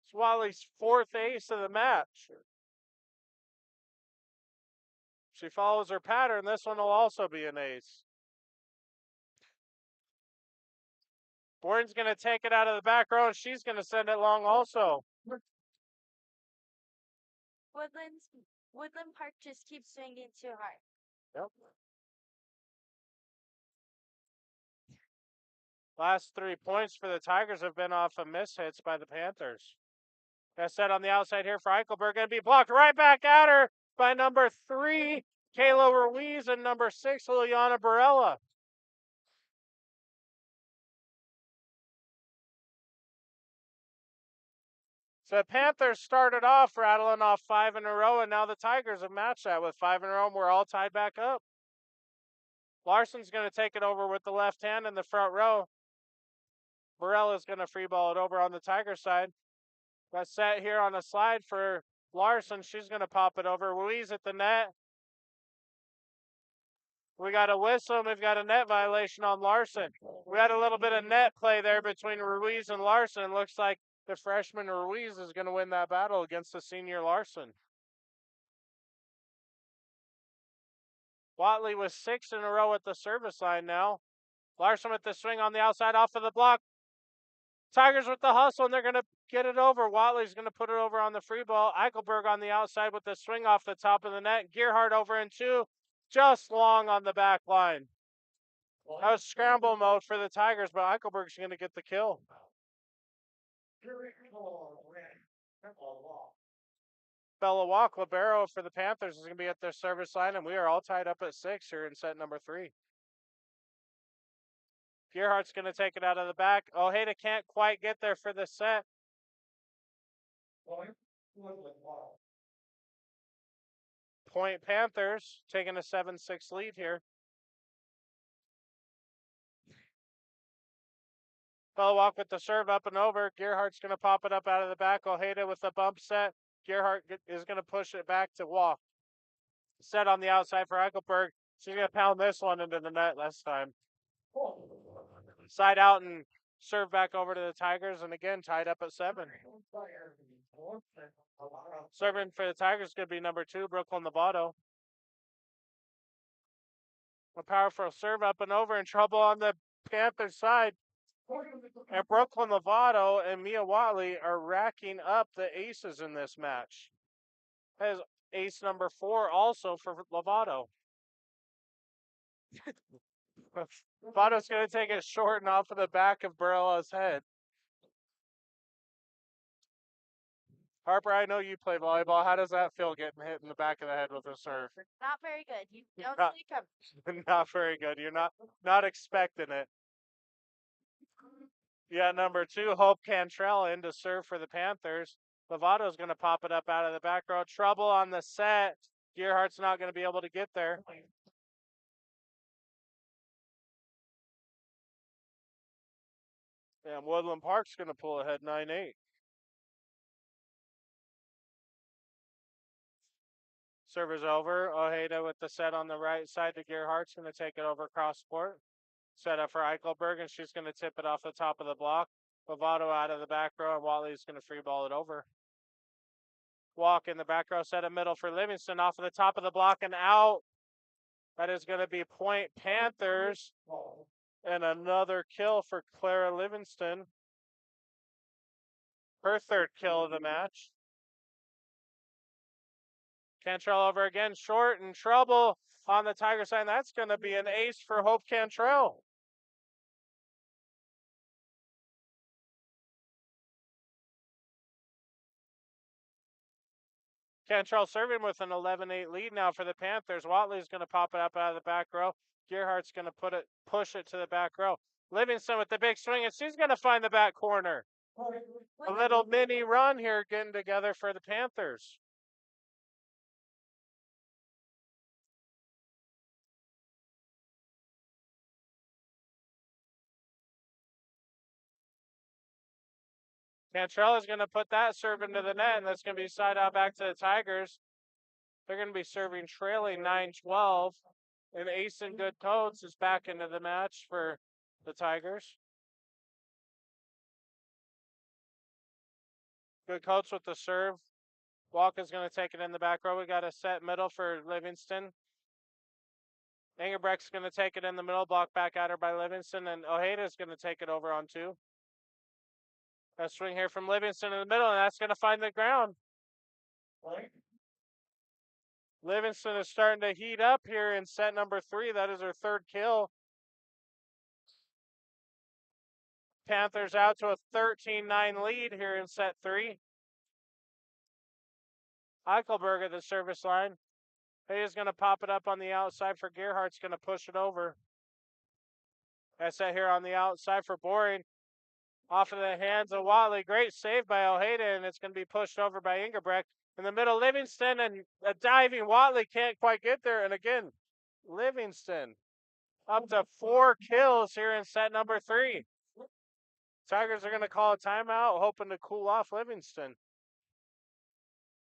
It's Watley's 4th ace of the match. She follows her pattern. This one will also be an ace. Bourne's going to take it out of the back row, and she's going to send it long also. Woodland Park just keeps swinging too hard. Yep. Last 3 points for the Tigers have been off of miss hits by the Panthers. Got set on the outside here for Eichelberg. Going to be blocked right back at her by number 3, Kayla Ruiz, and number 6, Liliana Barella. So the Panthers started off rattling off 5 in a row, and now the Tigers have matched that with 5 in a row, and we're all tied back up. Larson's going to take it over with the left hand in the front row. Barella's going to free ball it over on the Tiger side. Got set here on a slide for Larson. She's going to pop it over. Ruiz at the net. We got a whistle, and we've got a net violation on Larson. We had a little bit of net play there between Ruiz and Larson. Looks like the freshman Ruiz is going to win that battle against the senior Larson. Watley with 6 in a row at the service line now. Larson with the swing on the outside off of the block. Tigers with the hustle, and they're going to get it over. Watley's going to put it over on the free ball. Eichelberg on the outside with the swing off the top of the net. Gearhart over in 2, just long on the back line. That was scramble mode for the Tigers, but Eichelberg's going to get the kill. Bella Walk, libero for the Panthers is going to be at their service line, and we are all tied up at 6 here in set number 3. Gearhart's going to take it out of the back. Ojeda can't quite get there for the set. Point Panthers taking a 7-6 lead here. Bella Walk with the serve up and over. Gearhart's going to pop it up out of the back. Ojeda with the bump set. Gearhart is going to push it back to Walk. Set on the outside for Eichelberg. She's going to pound this one into the net this time. Side out and serve back over to the Tigers, and again tied up at 7. Serving for the Tigers is going to be number 2, Brooklyn Lovato. A powerful serve up and over, in trouble on the Panthers side. And Brooklyn Lovato and Mia Watley are racking up the aces in this match. That is ace number 4 also for Lovato. Lovato's going to take it short and off of the back of Barella's head. Harper, I know you play volleyball. How does that feel getting hit in the back of the head with a serve? Not very good. You don't Not- see it coming. Not very good. You're not expecting it. Yeah, number 2, Hope Cantrell in to serve for the Panthers. Lovato's going to pop it up out of the back row. Trouble on the set. Gearhart's not going to be able to get there. And Woodland Park's going to pull ahead 9-8. Server's over. Ojeda with the set on the right side to Gearhart's going to take it over cross court. Set up for Eichelberg, and she's going to tip it off the top of the block. Lovato out of the back row, and Watley's going to free ball it over. Walk in the back row, set a middle for Livingston off of the top of the block and out. That is going to be point Panthers. And another kill for Clara Livingston. Her 3rd kill of the match. Cantrell over again, short and trouble on the Tiger side. That's going to be an ace for Hope Cantrell. Cantrell serving with an 11-8 lead now for the Panthers. Watley's going to pop it up out of the back row. Gearhart's going to push it to the back row. Livingston with the big swing, and she's going to find the back corner. A little mini run here getting together for the Panthers. Cantrell is going to put that serve into the net, and that's going to be side out back to the Tigers. They're going to be serving trailing 9-12. And Ace and Good Coats is back into the match for the Tigers. Good Coats with the serve. Walk is going to take it in the back row. We got a set middle for Livingston. Engelbrecht's going to take it in the middle, block back at her by Livingston, and Ojeda is going to take it over on 2. A swing here from Livingston in the middle, and that's going to find the ground. Livingston is starting to heat up here in set number 3. That is her 3rd kill. Panthers out to a 13-9 lead here in set 3. Eichelberg at the service line. He is going to pop it up on the outside for Gearhart's going to push it over. That's set here on the outside for Boring. Off of the hands of Watley. Great save by Ojeda, and it's going to be pushed over by Engelbrecht. In the middle, Livingston, and a diving Watley can't quite get there. And again, Livingston up to 4 kills here in set number 3. Tigers are going to call a timeout, hoping to cool off Livingston.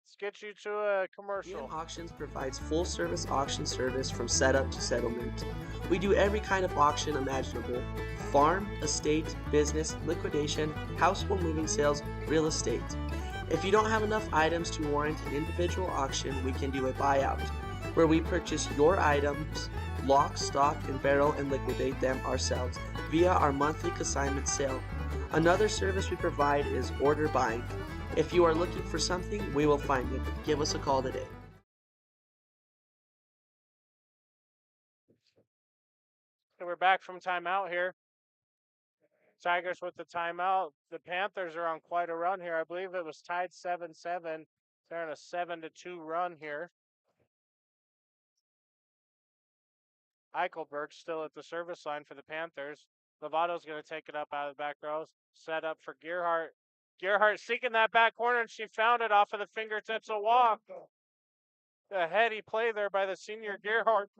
Let's get you to a commercial. BM Auctions provides full-service auction service from setup to settlement. We do every kind of auction imaginable: farm, estate, business, liquidation, household moving sales, real estate. If you don't have enough items to warrant an individual auction, we can do a buyout, where we purchase your items, lock, stock, and barrel, and liquidate them ourselves via our monthly consignment sale. Another service we provide is order buying. If you are looking for something, we will find it. Give us a call today. So we're back from timeout here. Tigers with the timeout. The Panthers are on quite a run here. I believe it was tied 7-7 They're on a 7-2 run here. Eichelberg still at the service line for the Panthers. Lovato's going to take it up out of the back row. Set up for Gerhardt. Gerhardt seeking that back corner, and she found it off of the fingertips of walk. A heady play there by the senior Gerhardt.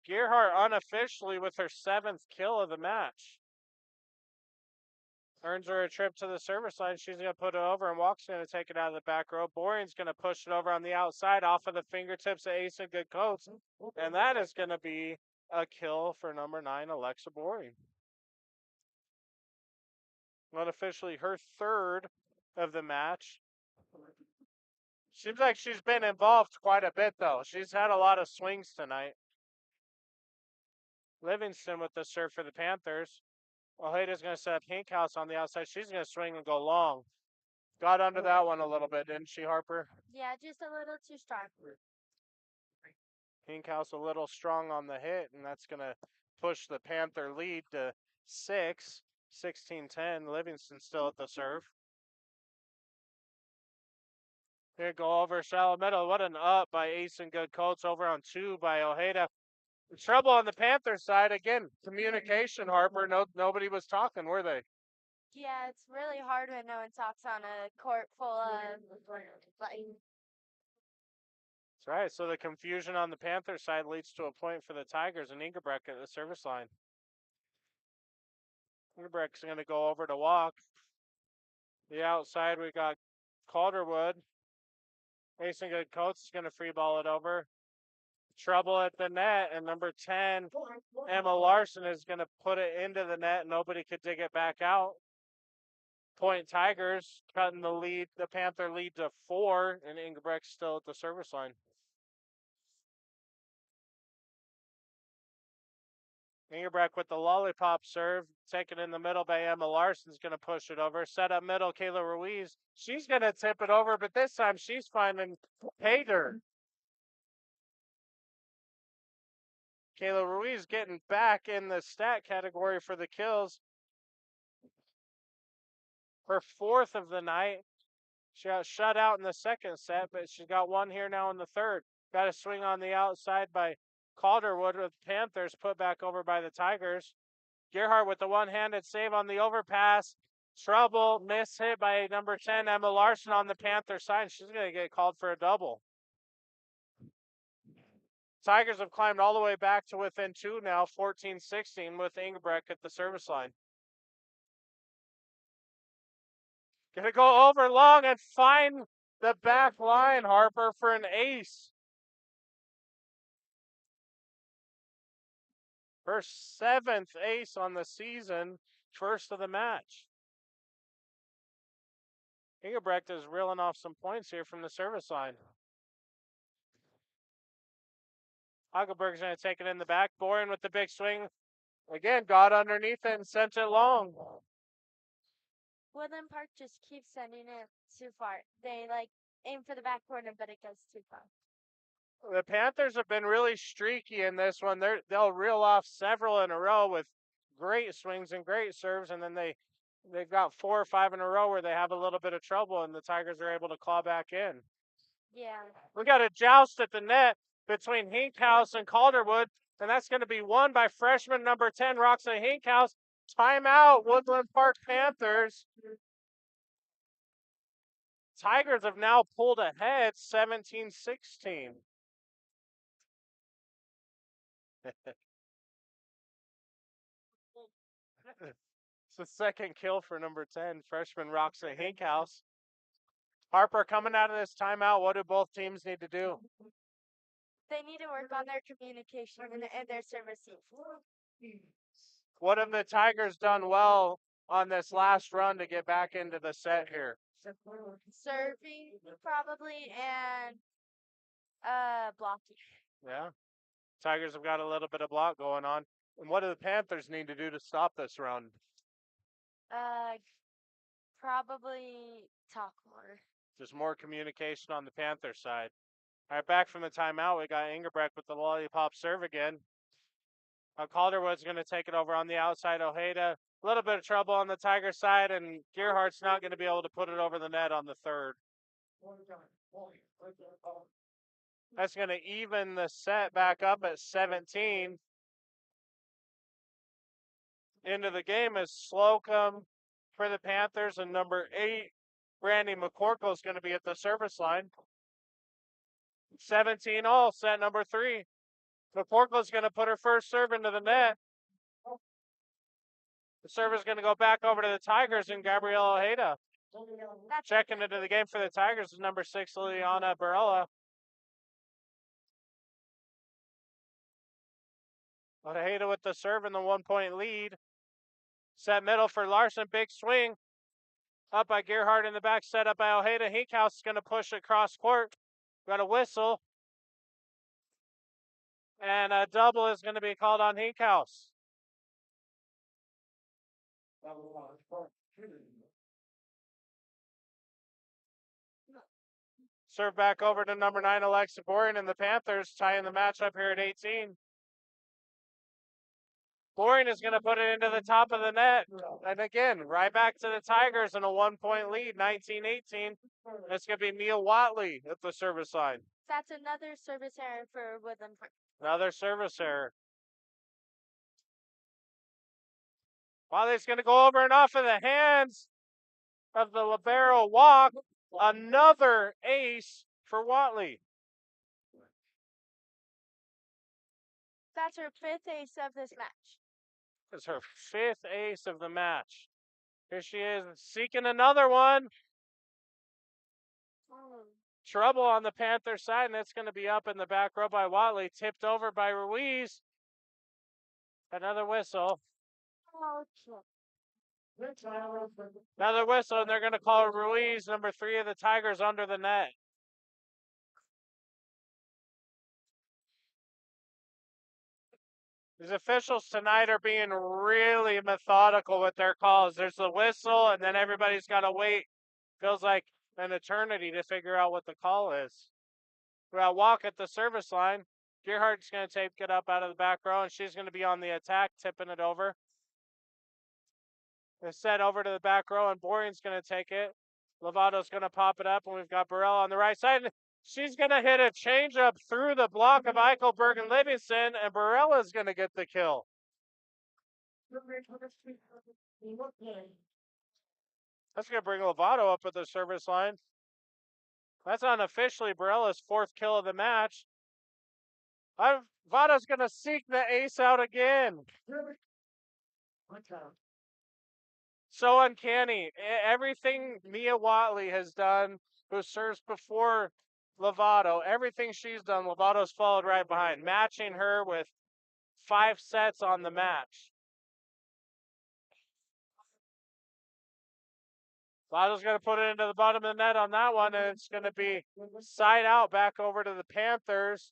Gerhardt unofficially with her 7th kill of the match. Earns her a trip to the service line. She's going to put it over, and Walk's going to take it out of the back row. Boring's going to push it over on the outside off of the fingertips of Ace and Good Coats. And that is going to be a kill for number 9, Alexa Boring. Unofficially her 3rd of the match. Seems like she's been involved quite a bit, though. She's had a lot of swings tonight. Livingston with the serve for the Panthers. Ojeda's going to set up Hinkhouse on the outside. She's going to swing and go long. Got under that one a little bit, didn't she, Harper? Yeah, just a little too strong. Hinkhouse a little strong on the hit, and that's going to push the Panther lead to 6, 16-10. Livingston still at the serve. Here go over shallow middle. What an up by Ace and Good Coats over on 2 by Ojeda. Trouble on the Panther side again. Communication, Harper. Nobody was talking, were they? Yeah, it's really hard when no one talks on a court full of like. That's right. So the confusion on the Panther side leads to a point for the Tigers and Ingebrek at the service line. Ingebrek's going to go over to Walk. The outside we got Calderwood. Ace and Good Coats is going to free ball it over. Trouble at the net, and number 10, Emma Larson, is going to put it into the net. Nobody could dig it back out. Point Tigers cutting the lead, the Panther lead to 4, and Ingebrek's still at the service line. Ingebrek with the lollipop serve, taken in the middle by Emma Larson's going to push it over. Set up middle, Kayla Ruiz. She's going to tip it over, but this time she's finding Hader. Kayla Ruiz getting back in the stat category for the kills. Her 4th of the night. She got shut out in the 2nd set, but she's got one here now in the 3rd. Got a swing on the outside by Calderwood with Panthers, put back over by the Tigers. Gerhardt with the one-handed save on the overpass. Trouble, miss hit by number 10, Emma Larson on the Panther side. She's going to get called for a double. Tigers have climbed all the way back to within 2 now, 14-16 with Ingebrek at the service line. Gonna go over long and find the back line, Harper, for an ace. Her 7th ace on the season, 1st of the match. Ingebrek is reeling off some points here from the service line. Hagelberg's going to take it in the back. Boring with the big swing. Again, got underneath it and sent it long. Woodland Park just keeps sending it too far. They aim for the back corner, but it goes too far. The Panthers have been really streaky in this one. They'll reel off several in a row with great swings and great serves, and then they've got 4 or 5 in a row where they have a little bit of trouble, and the Tigers are able to claw back in. Yeah. We got a joust at the net between Hinkhouse and Calderwood, and that's going to be won by freshman number 10, Roxanne Hinkhouse. Timeout, Woodland Park Panthers. Tigers have now pulled ahead 17-16. It's the 2nd kill for number 10, freshman Roxanne Hinkhouse. Harper, coming out of this timeout, what do both teams need to do? They need to work on their communication and their servicing. What have the Tigers done well on this last run to get back into the set here? Serving, probably, and blocking. Yeah. Tigers have got a little bit of block going on. And what do the Panthers need to do to stop this run? Probably talk more. Just more communication on the Panther side. All right, back from the timeout, we got Ingebrek with the lollipop serve again. Calderwood's going to take it over on the outside. Ojeda A little bit of trouble on the Tiger side, and Gerhardt's not going to be able to put it over the net on the third. That's going to even the set back up at 17. Into the game is Slocum for the Panthers, and number 8, Brandy McCorkle, is going to be at the service line. 17 all, set number 3. McCorkle is going to put her first serve into the net. The serve is going to go back over to the Tigers, and Gabrielle Ojeda. Checking into the game for the Tigers is number 6, Liliana Barella. Ojeda with the serve and the 1-point lead. Set middle for Larson, big swing. Up by Gerhardt in the back, set up by Ojeda. Hinkhouse is going to push it across court. Got a whistle. And a double is going to be called on Hinkhouse. Serve back over to number 9, Alexa Boring, and the Panthers tying the match up here at 18. Boring is going to put it into the top of the net. And again, right back to the Tigers in a 1-point lead, 19-18. That's going to be Mia Watley at the service line. That's another service error for Woodland. Another service error. Watley's going to go over and off of the hands of the libero walk. Another ace for Watley. That's her 5th ace of this match. It's her 5th ace of the match. Here she is seeking another one. Trouble on the Panther side, and it's going to be up in the back row by Watley. Tipped over by Ruiz. Another whistle. Another whistle, and they're going to call Ruiz, number 3 of the Tigers, under the net. These officials tonight are being really methodical with their calls. There's the whistle, and then everybody's got to wait. Feels like an eternity to figure out what the call is. We got Walk at the service line. Gerhardt's going to take it up out of the back row, and she's going to be on the attack, tipping it over. It's set over to the back row, and Boring's going to take it. Lovato's going to pop it up, and we've got Burrell on the right side. She's going to hit a changeup through the block of Eichelberg and Livingston, and Barella's going to get the kill. That's going to bring Lovato up at the service line. That's unofficially Barella's 4th kill of the match. Lovato's going to seek the ace out again. So uncanny. Everything Mia Watley has done, who serves before Lovato, everything she's done, Lovato's followed right behind, matching her with 5 sets on the match. Lovato's going to put it into the bottom of the net on that one, and it's going to be side out back over to the Panthers.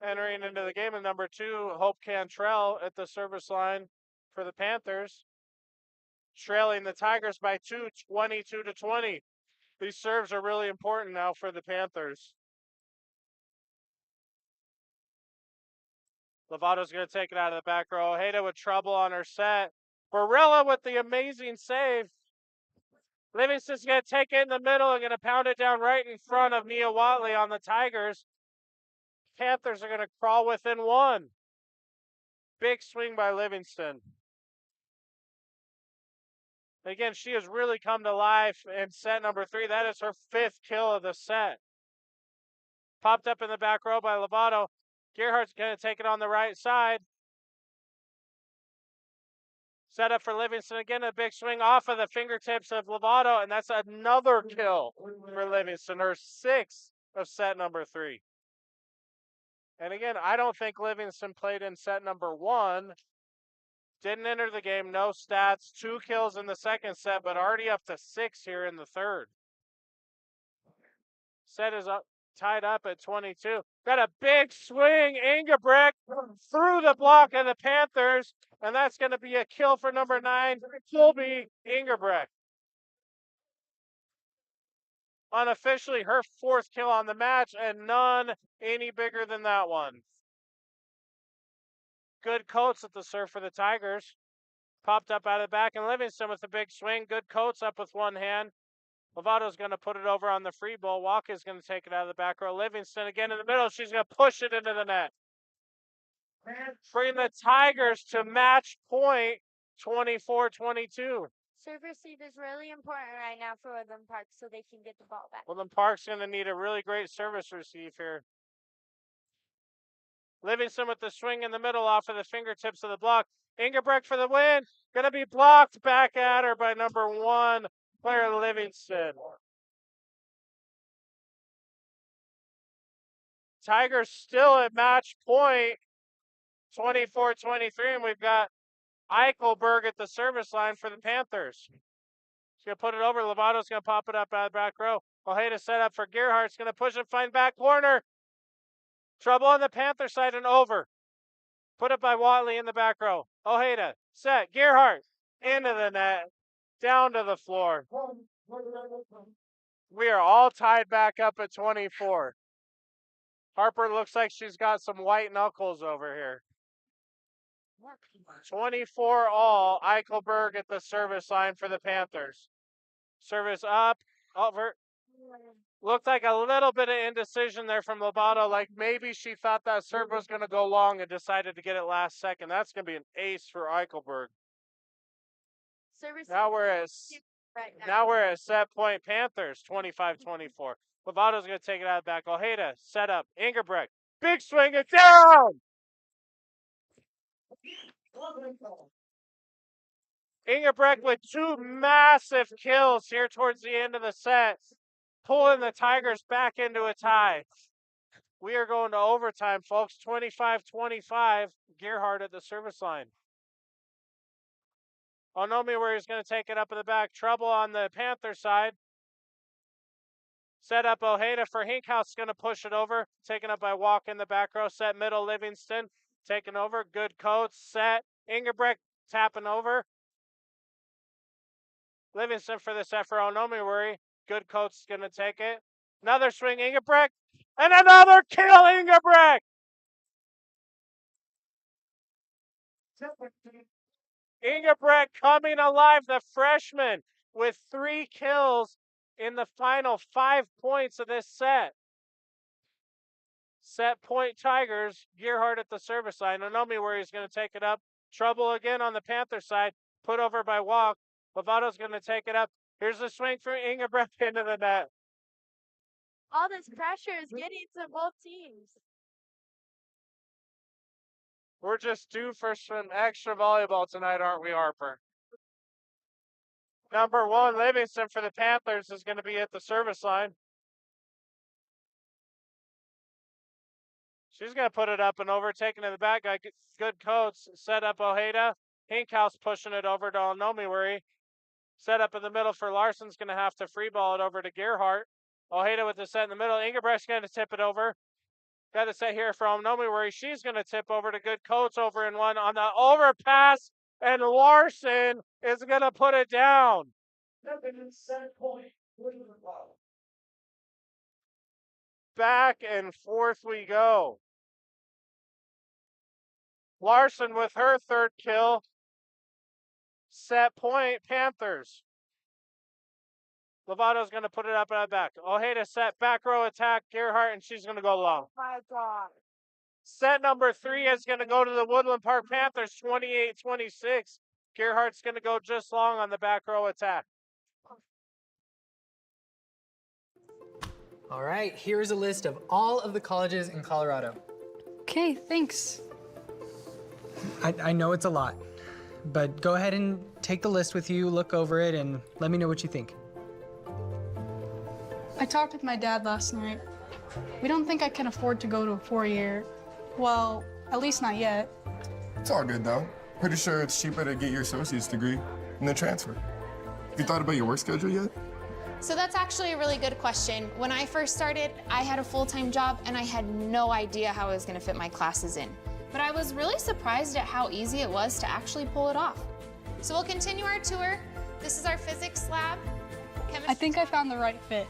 Entering into the game, number 2, Hope Cantrell at the service line for the Panthers. Trailing the Tigers by 2, 22-20. These serves are really important now for the Panthers. Lovato's going to take it out of the back row. Ojeda with trouble on her set. Barella with the amazing save. Livingston's going to take it in the middle and going to pound it down right in front of Mia Watley on the Tigers. Panthers are going to crawl within 1. Big swing by Livingston. Again, she has really come to life in set number 3. That is her 5th kill of the set. Popped up in the back row by Lovato. Gerhardt's going to take it on the right side. Set up for Livingston. Again, a big swing off of the fingertips of Lovato, and that's another kill for Livingston, her 6th of set number 3. And again, I don't think Livingston played in set number 1. Didn't enter the game, no stats, 2 kills in the second set, but already up to 6 here in the third. Set is up, tied up at 22. Got a big swing, Ingebrigt through the block of the Panthers, and that's going to be a kill for number 9, Colby Ingebrigt. Unofficially, her 4th kill on the match, and none any bigger than that one. Good Coates at the serve for the Tigers. Popped up out of the back, and Livingston with a big swing. Good Coates up with one hand. Lovato's going to put it over on the free ball. Walker's going to take it out of the back row. Livingston again in the middle. She's going to push it into the net. Bring the Tigers to match point 24-22. Serve receive is really important right now for Woodland Park so they can get the ball back. Woodland Park's going to need a really great service receive here. Livingston with the swing in the middle off of the fingertips of the block. Ingebrigt for the win. Going to be blocked back at her by number 1, player Livingston. Tigers still at match point 24-23, and we've got Eichelberg at the service line for the Panthers. She's going to put it over. Lovato's going to pop it up out of the back row. Ojeda set up for Gerhardt's going to push it, find back corner. Trouble on the Panther side and over. Put it by Watley in the back row. Ojeda, set, Gerhardt, into the net, down to the floor. We are all tied back up at 24. Harper looks like she's got some white knuckles over here. 24 all. Eichelberg at the service line for the Panthers. Service up, over. Looked like a little bit of indecision there from Lovato, like maybe she thought that serve was going to go long and decided to get it last second. That's going to be an ace for Eichelberg. Now we're at set point Panthers, 25-24. Lovato's going to take it out of the back. Ojeda, set up. Ingebrigt, big swing it down! Ingebrigt with 2 massive kills here towards the end of the set, pulling the Tigers back into a tie. We are going to overtime, folks. 25-25. Gerhardt at the service line. Onomi where he's going to take it up in the back. Trouble on the Panther side. Set up Ojeda for Hinkhouse. Going to push it over. Taken up by Walk in the back row. Set middle Livingston. Taken over. Good Coates. Set. Ingebrigt tapping over. Livingston for the set for Onomi. Good Coates going to take it. Another swing, Ingebrigt. And another kill, Ingebrigt! Ingebrigt coming alive, the freshman, with 3 kills in the final 5 points of this set. Set point Tigers. Gerhardt at the service line. Onomi where he's going to take it up. Trouble again on the Panther side. Put over by Walk. Lovato's going to take it up. Here's the swing for Ingebrigt into the net. All this pressure is getting to both teams. We're just due for some extra volleyball tonight, aren't we, Harper? Number 1, Livingston for the Panthers is going to be at the service line. She's going to put it up and over, taking to the back. Good Coates, set up Ojeda. Hinkhouse pushing it over to Onomi. Set up in the middle for Larson's going to have to free ball it over to Gerhardt. Ojeda with the set in the middle. Ingebrigt's going to tip it over. Got the set here from Onomi. She's going to tip over to Good Coates over in one on the overpass. And Larson is going to put it down. Back and forth we go. Larson with her 3rd kill. Set point, Panthers. Lovato's going to put it up and back. Ojeda set, back row attack, Gerhardt, and she's going to go long. Oh my God. Set number 3 is going to go to the Woodland Park Panthers, 28-26. Gerhardt's going to go just long on the back row attack. All right, here's a list of all of the colleges in Colorado. Okay, thanks. I know it's a lot, but go ahead and take the list with you, look over it, and let me know what you think. I talked with my dad last night. We don't think I can afford to go to a 4-year. Well, at least not yet. It's all good though. Pretty sure it's cheaper to get your associate's degree and then transfer. Have you thought about your work schedule yet? So that's actually a really good question. When I first started, I had a full-time job and I had no idea how I was going to fit my classes in. But I was really surprised at how easy it was to actually pull it off. So we'll continue our tour. This is our physics lab. I think I found the right fit.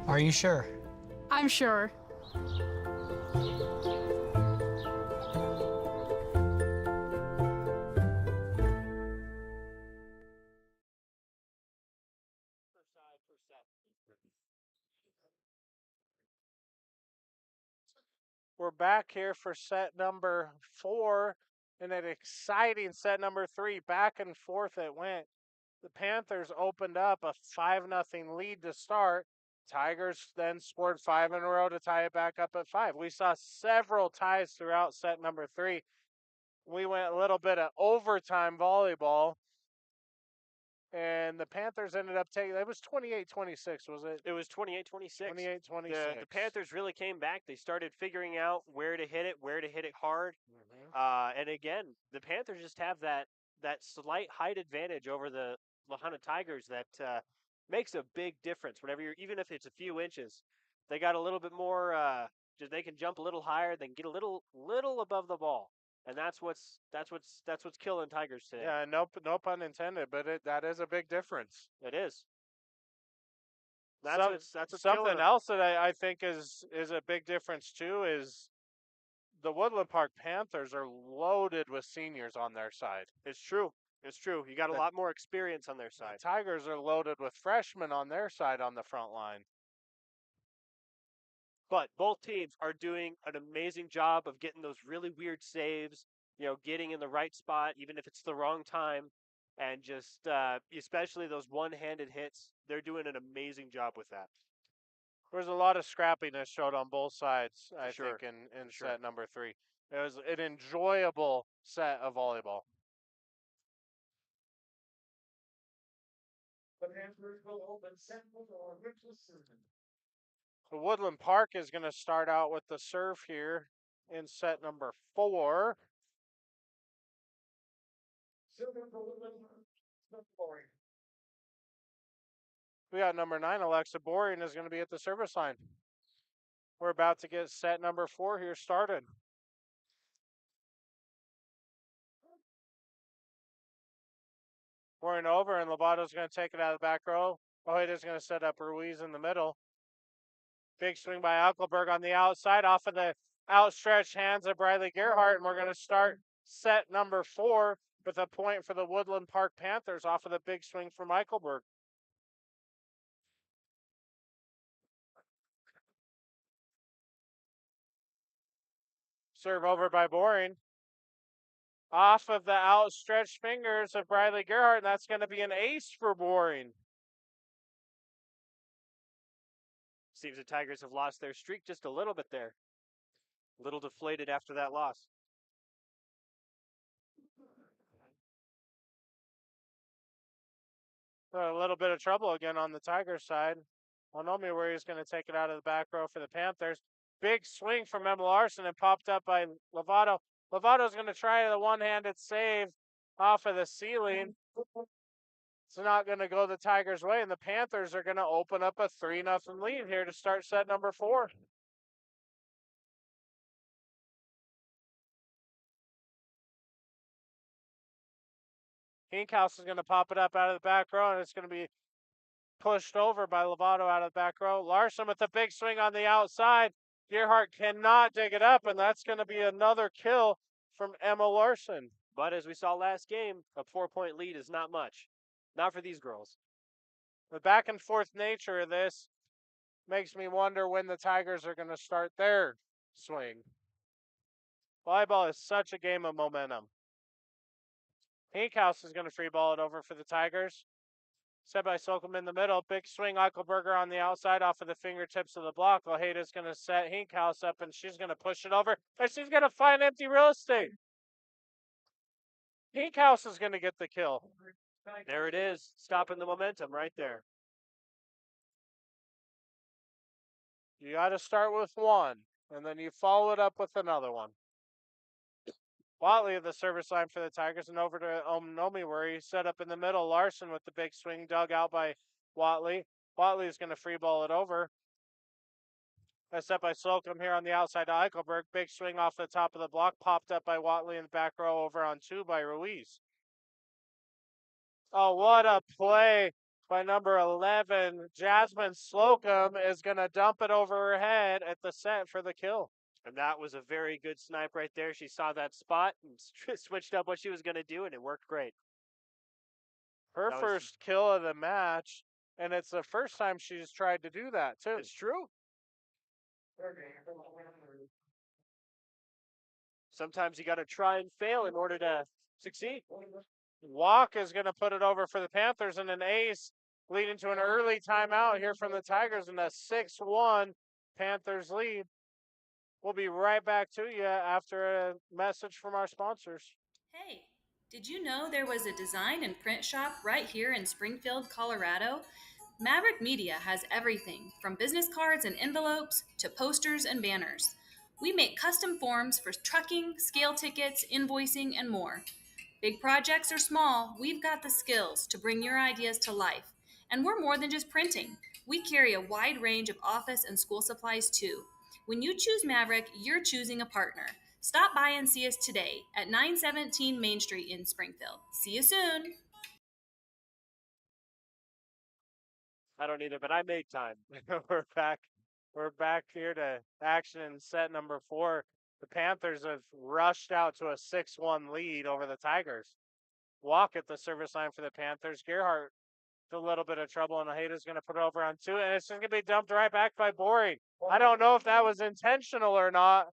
Are you sure? I'm sure. We're back here for set number 4 in an exciting set number 3. Back and forth it went. The Panthers opened up a 5-0 lead to start. Tigers then scored 5 in a row to tie it back up at 5. We saw several ties throughout set number 3. We went a little bit of overtime volleyball. And the Panthers ended up taking, it was 28-26, was it? It was 28-26. 28-26. The Panthers really came back. They started figuring out where to hit it hard. And again, the Panthers just have that slight height advantage over the Lahaina Tigers that makes a big difference. Whenever even if it's a few inches, they got a little bit more. They can jump a little higher, they can get a little above the ball. And that's what's killing Tigers today. Yeah, no pun intended, but that is a big difference. It is. That's something else that I think is a big difference too is the Woodland Park Panthers are loaded with seniors on their side. It's true. It's true. You got a lot more experience on their side. The Tigers are loaded with freshmen on their side on the front line. But both teams are doing an amazing job of getting those really weird saves, getting in the right spot, even if it's the wrong time, and just especially those one-handed hits. They're doing an amazing job with that. There's a lot of scrappiness showed on both sides, I think, in sure. set number 3. It was an enjoyable set of volleyball. The Panthers will open set for Richardson. So Woodland Park is going to start out with the serve here in set number 4. We got number 9, Alexa Boring, is going to be at the service line. We're about to get set number 4 here started. Boring over, and Lovato's going to take it out of the back row. Ojeda's going to set up Ruiz in the middle. Big swing by Alkelberg on the outside off of the outstretched hands of Briley Gerhardt, and we're going to start set number 4 with a point for the Woodland Park Panthers off of the big swing from Eichelberg. Serve over by Boring. Off of the outstretched fingers of Briley Gerhardt, and that's going to be an ace for Boring. Seems the Tigers have lost their streak just a little bit there. A little deflated after that loss. A little bit of trouble again on the Tigers side. Onomi where he's going to take it out of the back row for the Panthers. Big swing from Emma Larson and popped up by Lovato. Lovato's going to try the one-handed save off of the ceiling. It's not going to go the Tigers' way, and the Panthers are going to open up a 3-0 lead here to start set number 4. Hinkhouse is going to pop it up out of the back row, and it's going to be pushed over by Lovato out of the back row. Larson with a big swing on the outside. Gerhardt cannot dig it up, and that's going to be another kill from Emma Larson. But as we saw last game, a 4-point lead is not much. Not for these girls. The back and forth nature of this makes me wonder when the Tigers are going to start their swing. Volleyball is such a game of momentum. Hinkhouse is going to free ball it over for the Tigers. Set by Slocum in the middle. Big swing, Eichelberger on the outside off of the fingertips of the block. Ojeda's going to set Hinkhouse up, and she's going to push it over. And she's going to find empty real estate. Hinkhouse is going to get the kill. There it is. Stopping the momentum right there. You got to start with one, and then you follow it up with another one. Watley at the service line for the Tigers, and over to Onomi where he set up in the middle. Larson with the big swing dug out by Watley. Watley is going to free ball it over. That's set by Slocum here on the outside to Eichelberg. Big swing off the top of the block, popped up by Watley in the back row over on 2 by Ruiz. Oh, what a play by number 11. Jasmine Slocum is going to dump it over her head at the set for the kill. And that was a very good snipe right there. She saw that spot and switched up what she was going to do, and it worked great. Her first kill of the match, and it's the first time she's tried to do that, too. It's true. Sometimes you got to try and fail in order to succeed. Walk is going to put it over for the Panthers, and an ace leading to an early timeout here from the Tigers, and a 6-1 Panthers lead. We'll be right back to you after a message from our sponsors. Hey, did you know there was a design and print shop right here in Springfield, Colorado? Maverick Media has everything from business cards and envelopes to posters and banners. We make custom forms for trucking, scale tickets, invoicing, and more. Big projects or small, we've got the skills to bring your ideas to life. And we're more than just printing. We carry a wide range of office and school supplies too. When you choose Maverick, you're choosing a partner. Stop by and see us today at 917 Main Street in Springfield. See you soon. I don't either, but I made time. We're back. We're back here to action in set number 4. The Panthers have rushed out to a 6-1 lead over the Tigers. Walk at the service line for the Panthers. Gerhardt with a little bit of trouble, and Ojeda's going to put it over on 2, and it's just going to be dumped right back by Boring. I don't know if that was intentional or not.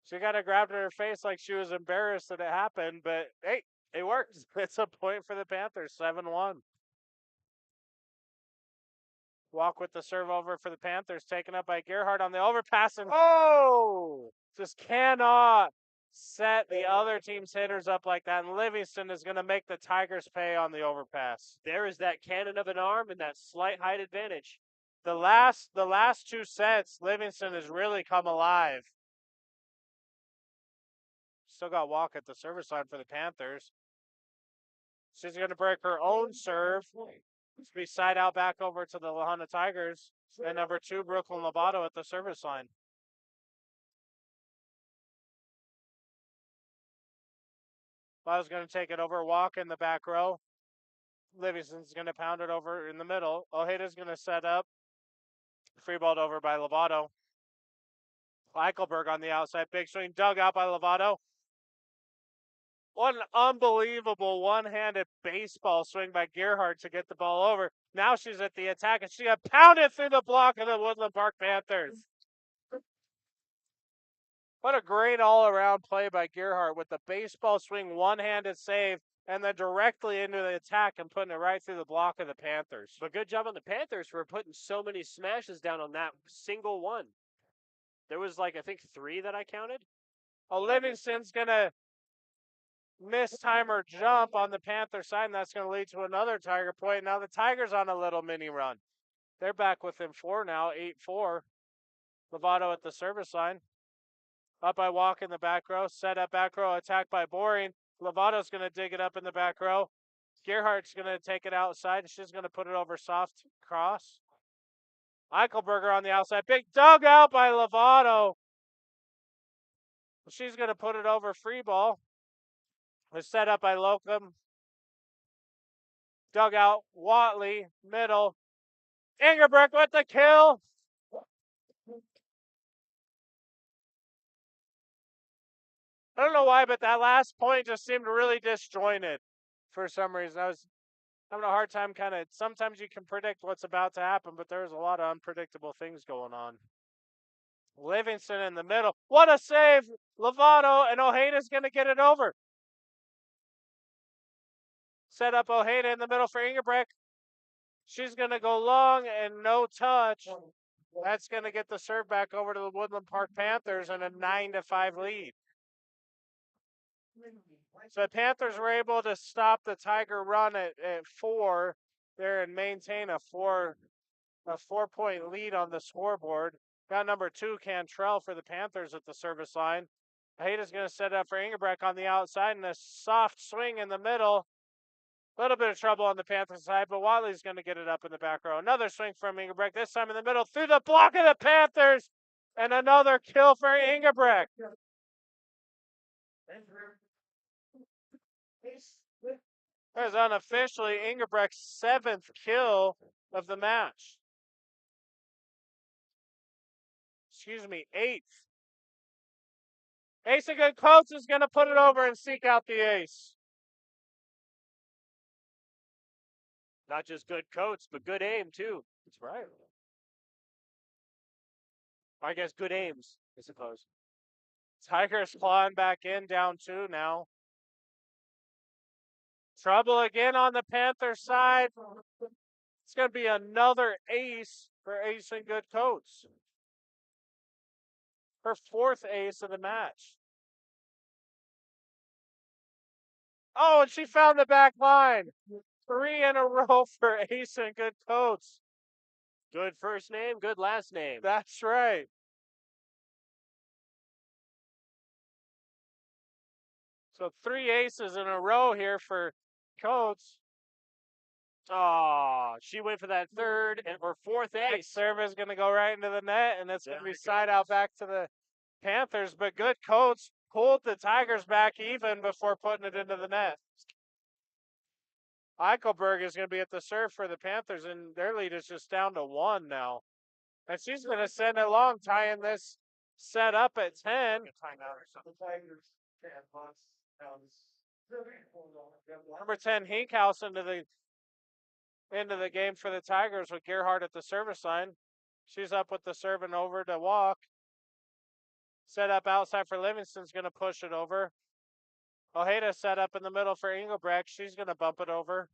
She got to grab her face like she was embarrassed that it happened, but hey, it worked. It's a point for the Panthers, 7-1. Walk with the serve over for the Panthers, taken up by Gerhardt on the overpass, and just cannot set the other team's hitters up like that, and Livingston is going to make the Tigers pay on the overpass. There is that cannon of an arm and that slight height advantage. The last 2 sets, Livingston has really come alive. Still got Walk at the service line for the Panthers. She's going to break her own serve. It's be side out back over to the La Junta Tigers. And number 2, Brooklyn Lovato at the service line. Lovato's going to take it over. Walk in the back row. Livingston's going to pound it over in the middle. Ojeda's going to set up. Free balled over by Lovato. Eichelberg on the outside. Big swing dug out by Lovato. What an unbelievable one-handed baseball swing by Gerhardt to get the ball over. Now she's at the attack, and she got pounded through the block of the Woodland Park Panthers. What a great all-around play by Gerhardt with the baseball swing, one-handed save, and then directly into the attack and putting it right through the block of the Panthers. But good job on the Panthers for putting so many smashes down on that single one. There was I think 3 that I counted. Livingston's going to mistime her jump on the Panther side, and that's going to lead to another Tiger point. Now the Tigers on a little mini run. They're back within 4 now, 8-4. Lovato at the service line. Up by Walk in the back row. Set up back row. Attack by Boring. Lovato's going to dig it up in the back row. Gerhardt's going to take it outside, and she's going to put it over soft cross. Eichelberger on the outside. Big dug out by Lovato. She's going to put it over free ball. Was set up by Locum. Dug out. Watley. Middle. Ingebrigtsen with the kill. I don't know why, but that last point just seemed really disjointed for some reason. I was having a hard time sometimes you can predict what's about to happen, but there's a lot of unpredictable things going on. Livingston in the middle. What a save. Lovato, and Ojeda's going to get it over. Set up Ojeda in the middle for Ingebrigtsen. She's going to go long and no touch. That's going to get the serve back over to the Woodland Park Panthers and a 9-5 lead. So the Panthers were able to stop the Tiger run at 4 there and maintain a 4-point lead on the scoreboard. Got number 2, Cantrell, for the Panthers at the service line. Ojeda's going to set up for Ingebrigtsen on the outside, and a soft swing in the middle. A little bit of trouble on the Panthers side, but Watley's going to get it up in the back row. Another swing from Ingebrigtsen, this time in the middle, through the block of the Panthers, and another kill for Ingebrigtsen. That is unofficially Ingebrecht's 7th kill of the match. Excuse me, 8th. Ace of good coats is going to put it over and seek out the ace. Not just good coats, but good aim, too. That's right. I guess good aims, I suppose. Tigers clawing back in, down 2 now. Trouble again on the Panthers side. It's going to be another ace for Ace and good coats. Her 4th ace of the match. Oh, and she found the back line. 3 in a row for Ace and good coats. Good first name, good last name. That's right. So 3 aces in a row here for Coates. Oh, she went for that 3rd or 4th ace. Next serve is going to go right into the net, and it's going to be side out back to the Panthers. But good Coates pulled the Tigers back even before putting it into the net. Eichelberg is going to be at the serve for the Panthers, and their lead is just down to 1 now. And she's going to send it long, tying this set up at 10. Number 10, Hinkhouse into the game for the Tigers with Gerhardt at the service line. She's up with the serve and over to walk. Set up outside for Livingston's going to push it over. Ojeda set up in the middle for Engelbrecht. She's going to bump it over.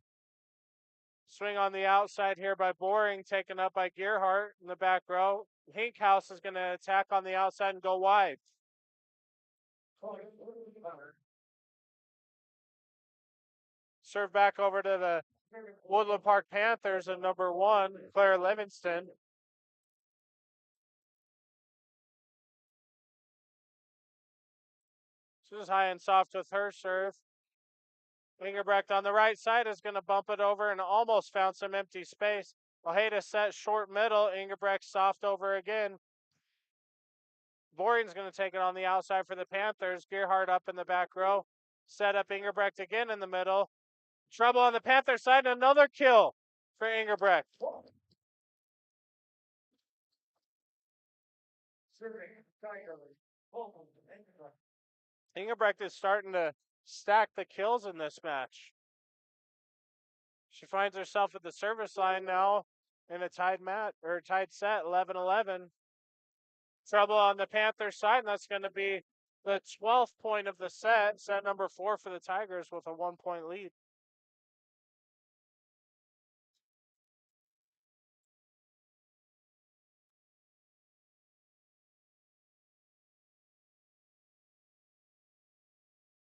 Swing on the outside here by Boring, taken up by Gerhardt in the back row. Hinkhouse is going to attack on the outside and go wide. Serve back over to the Woodland Park Panthers and number 1, Claire Livingston. She's high and soft with her serve. Ingebrecht on the right side is going to bump it over and almost found some empty space. Ojeda set short middle. Ingebrecht soft over again. Boring's going to take it on the outside for the Panthers. Gerhardt up in the back row. Set up Ingebrecht again in the middle. Trouble on the Panther side. Another kill for Ingebrecht. Ingebrecht is starting to stack the kills in this match. She finds herself at the service line now in a tied set, 11-11. Trouble on the Panther side, and that's going to be the 12th point of the set number 4 for the Tigers with a 1-point lead.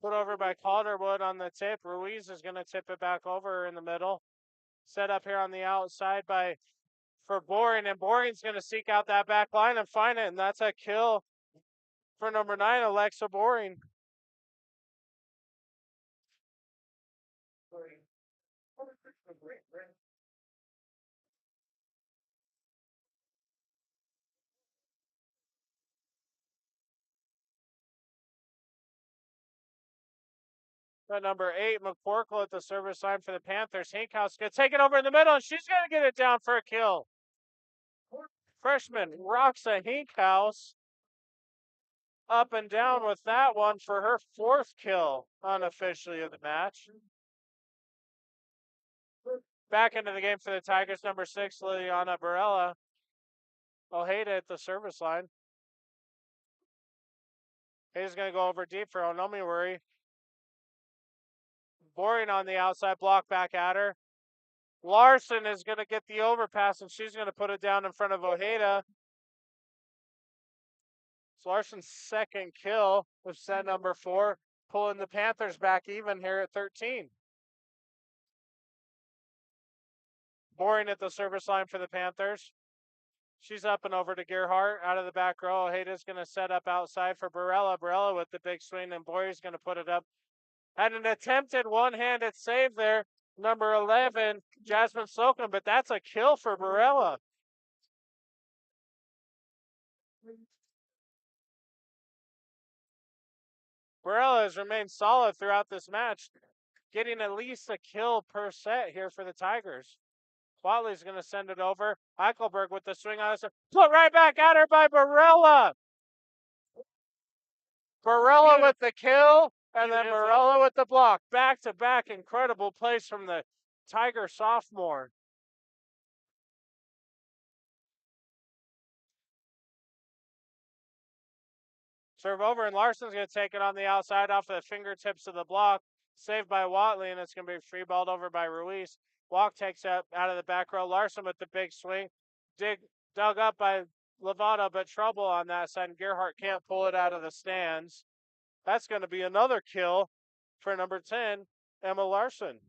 Put over by Calderwood on the tip. Ruiz is going to tip it back over in the middle. Set up here on the outside for Boring, and Boring's going to seek out that back line and find it, and that's a kill for number 9, Alexa Boring. But number 8, McCorkle at the service line for the Panthers. Hinkhouse going to take it over in the middle, and she's going to get it down for a kill. Freshman Roxa Hinkhouse up and down with that one for her 4th kill unofficially of the match. Back into the game for the Tigers, number 6, Liliana Barella. Ojeda at the service line. He's going to go over deep for Onomiwari. Boring on the outside, block back at her. Larson is going to get the overpass, and she's going to put it down in front of Ojeda. It's Larson's 2nd kill with set number 4, pulling the Panthers back even here at 13. Boring at the service line for the Panthers. She's up and over to Gerhardt out of the back row. Ojeda's going to set up outside for Barella. Barella with the big swing, and Boyer's going to put it up. Had an attempted one-handed save there. Number 11, Jasmine Slocum, but that's a kill for Barella. Barella has remained solid throughout this match. getting at least a kill per set here for the Tigers. Watley's going to send it over. Eichelberg with the swing on it. Put right back at her by Barella. Barella with the kill, and then Barella with the block. Back-to-back, incredible plays from the Tiger sophomore. Serve over, and Larson's going to take it on the outside off of the fingertips of the block. Saved by Watley, and it's going to be free balled over by Ruiz. Walk takes up out of the back row. Larson with the big swing. Dug up by Lovato, but trouble on that side, and Gerhardt can't pull it out of the stands. That's going to be another kill for number 10, Emma Larson.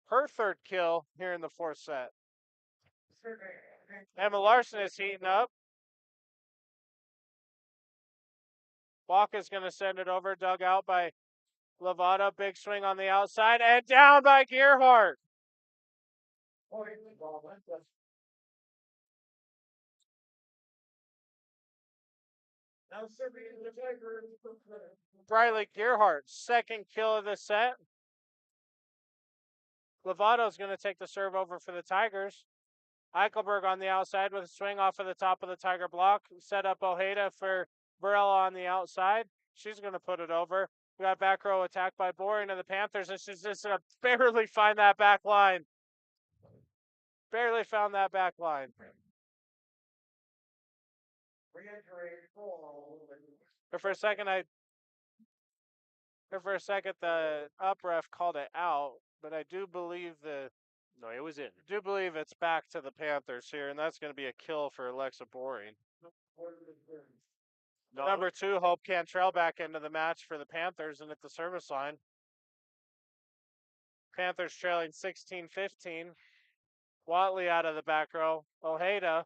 Her third kill here in the fourth set. Emma Larson is heating up. Walk is going to send it over, dug out by Lovato. Big swing on the outside, and down by Gerhardt. Briley Gerhardt, second kill of the set. Lovato's going to take the serve over for the Tigers. Eichelberg on the outside with a swing off of the top of the Tiger block. Set up Ojeda for Barella on the outside. She's going to put it over. We got back row attack by Boring of the Panthers, and she's just going to barely find that back line. Barely found that back line. For a second, the up ref called it out, but I do believe No, it was in. do believe it's back to the Panthers here, and that's going to be a kill for Alexa Boring. No. Number 2, Hope Cantrell back into the match for the Panthers and at the service line. Panthers trailing 16-15. Watley out of the back row. Ojeda.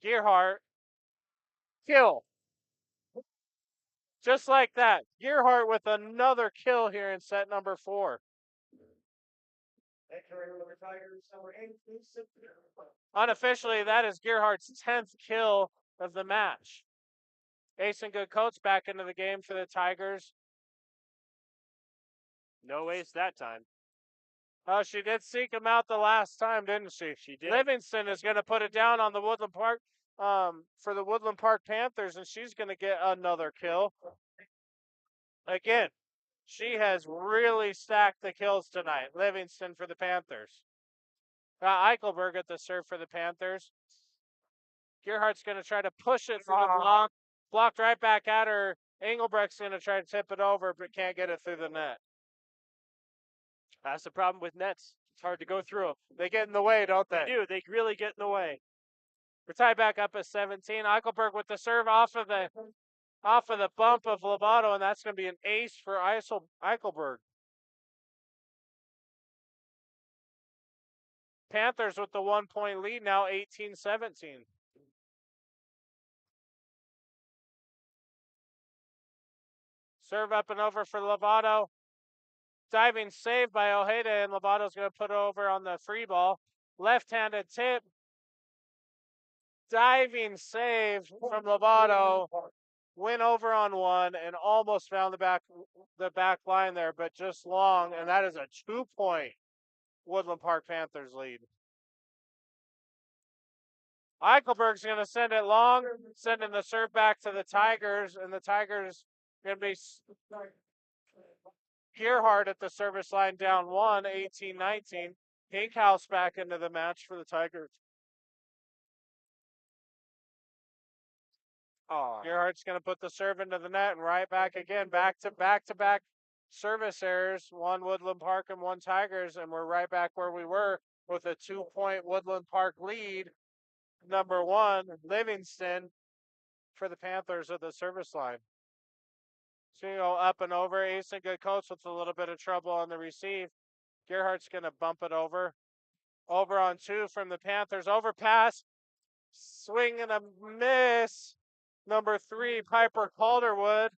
Gerhardt. Kill. Just like that. Gerhardt with another kill here in set number 4. Unofficially, that is Gerhardt's 10th kill of the match. Ace and Good Coats back into the game for the Tigers. No ace that time. Oh, she did seek him out the last time, didn't she? She did. Livingston is going to put it down on the Woodland Park for the Woodland Park Panthers, and she's going to get another kill. Again, she has really stacked the kills tonight. Livingston for the Panthers. Eichelberg at the serve for the Panthers. Gerhardt's going to try to push it through the block. Blocked right back at her. Engelbrecht's going to try to tip it over, but can't get it through the net. That's the problem with nets. It's hard to go through them. They get in the way, don't they? They do. They really get in the way. We're tied back up at 17. Eichelberg with the serve off of the bump of Lovato, and that's going to be an ace for Eichelberg. Panthers with the 1-point lead now, 18-17. Serve up and over for Lovato. Diving save by Ojeda, and Lovato's going to put it over on the free ball. Left-handed tip. Diving save from Lovato. Went over on one and almost found the back line there, but just long, and that is a 2-point Woodland Park Panthers lead. Eichelberg's going to send it long, sending the serve back to the Tigers, and the Tigers going to be Gerhardt at the service line down 1, 18-19. Hinkhouse back into the match for the Tigers. Gerhardt's going to put the serve into the net and right back again. Back-to-back service errors. 1 Woodland Park and 1 Tigers, and we're right back where we were with a 2-point Woodland Park lead. Number 1, Livingston for the Panthers at the service line. So you go up and over. Ace and Good Coach with a little bit of trouble on the receive. Gerhardt's going to bump it over. Over on 2 from the Panthers. Overpass. Swing and a miss. Number 3, Piper Calderwood.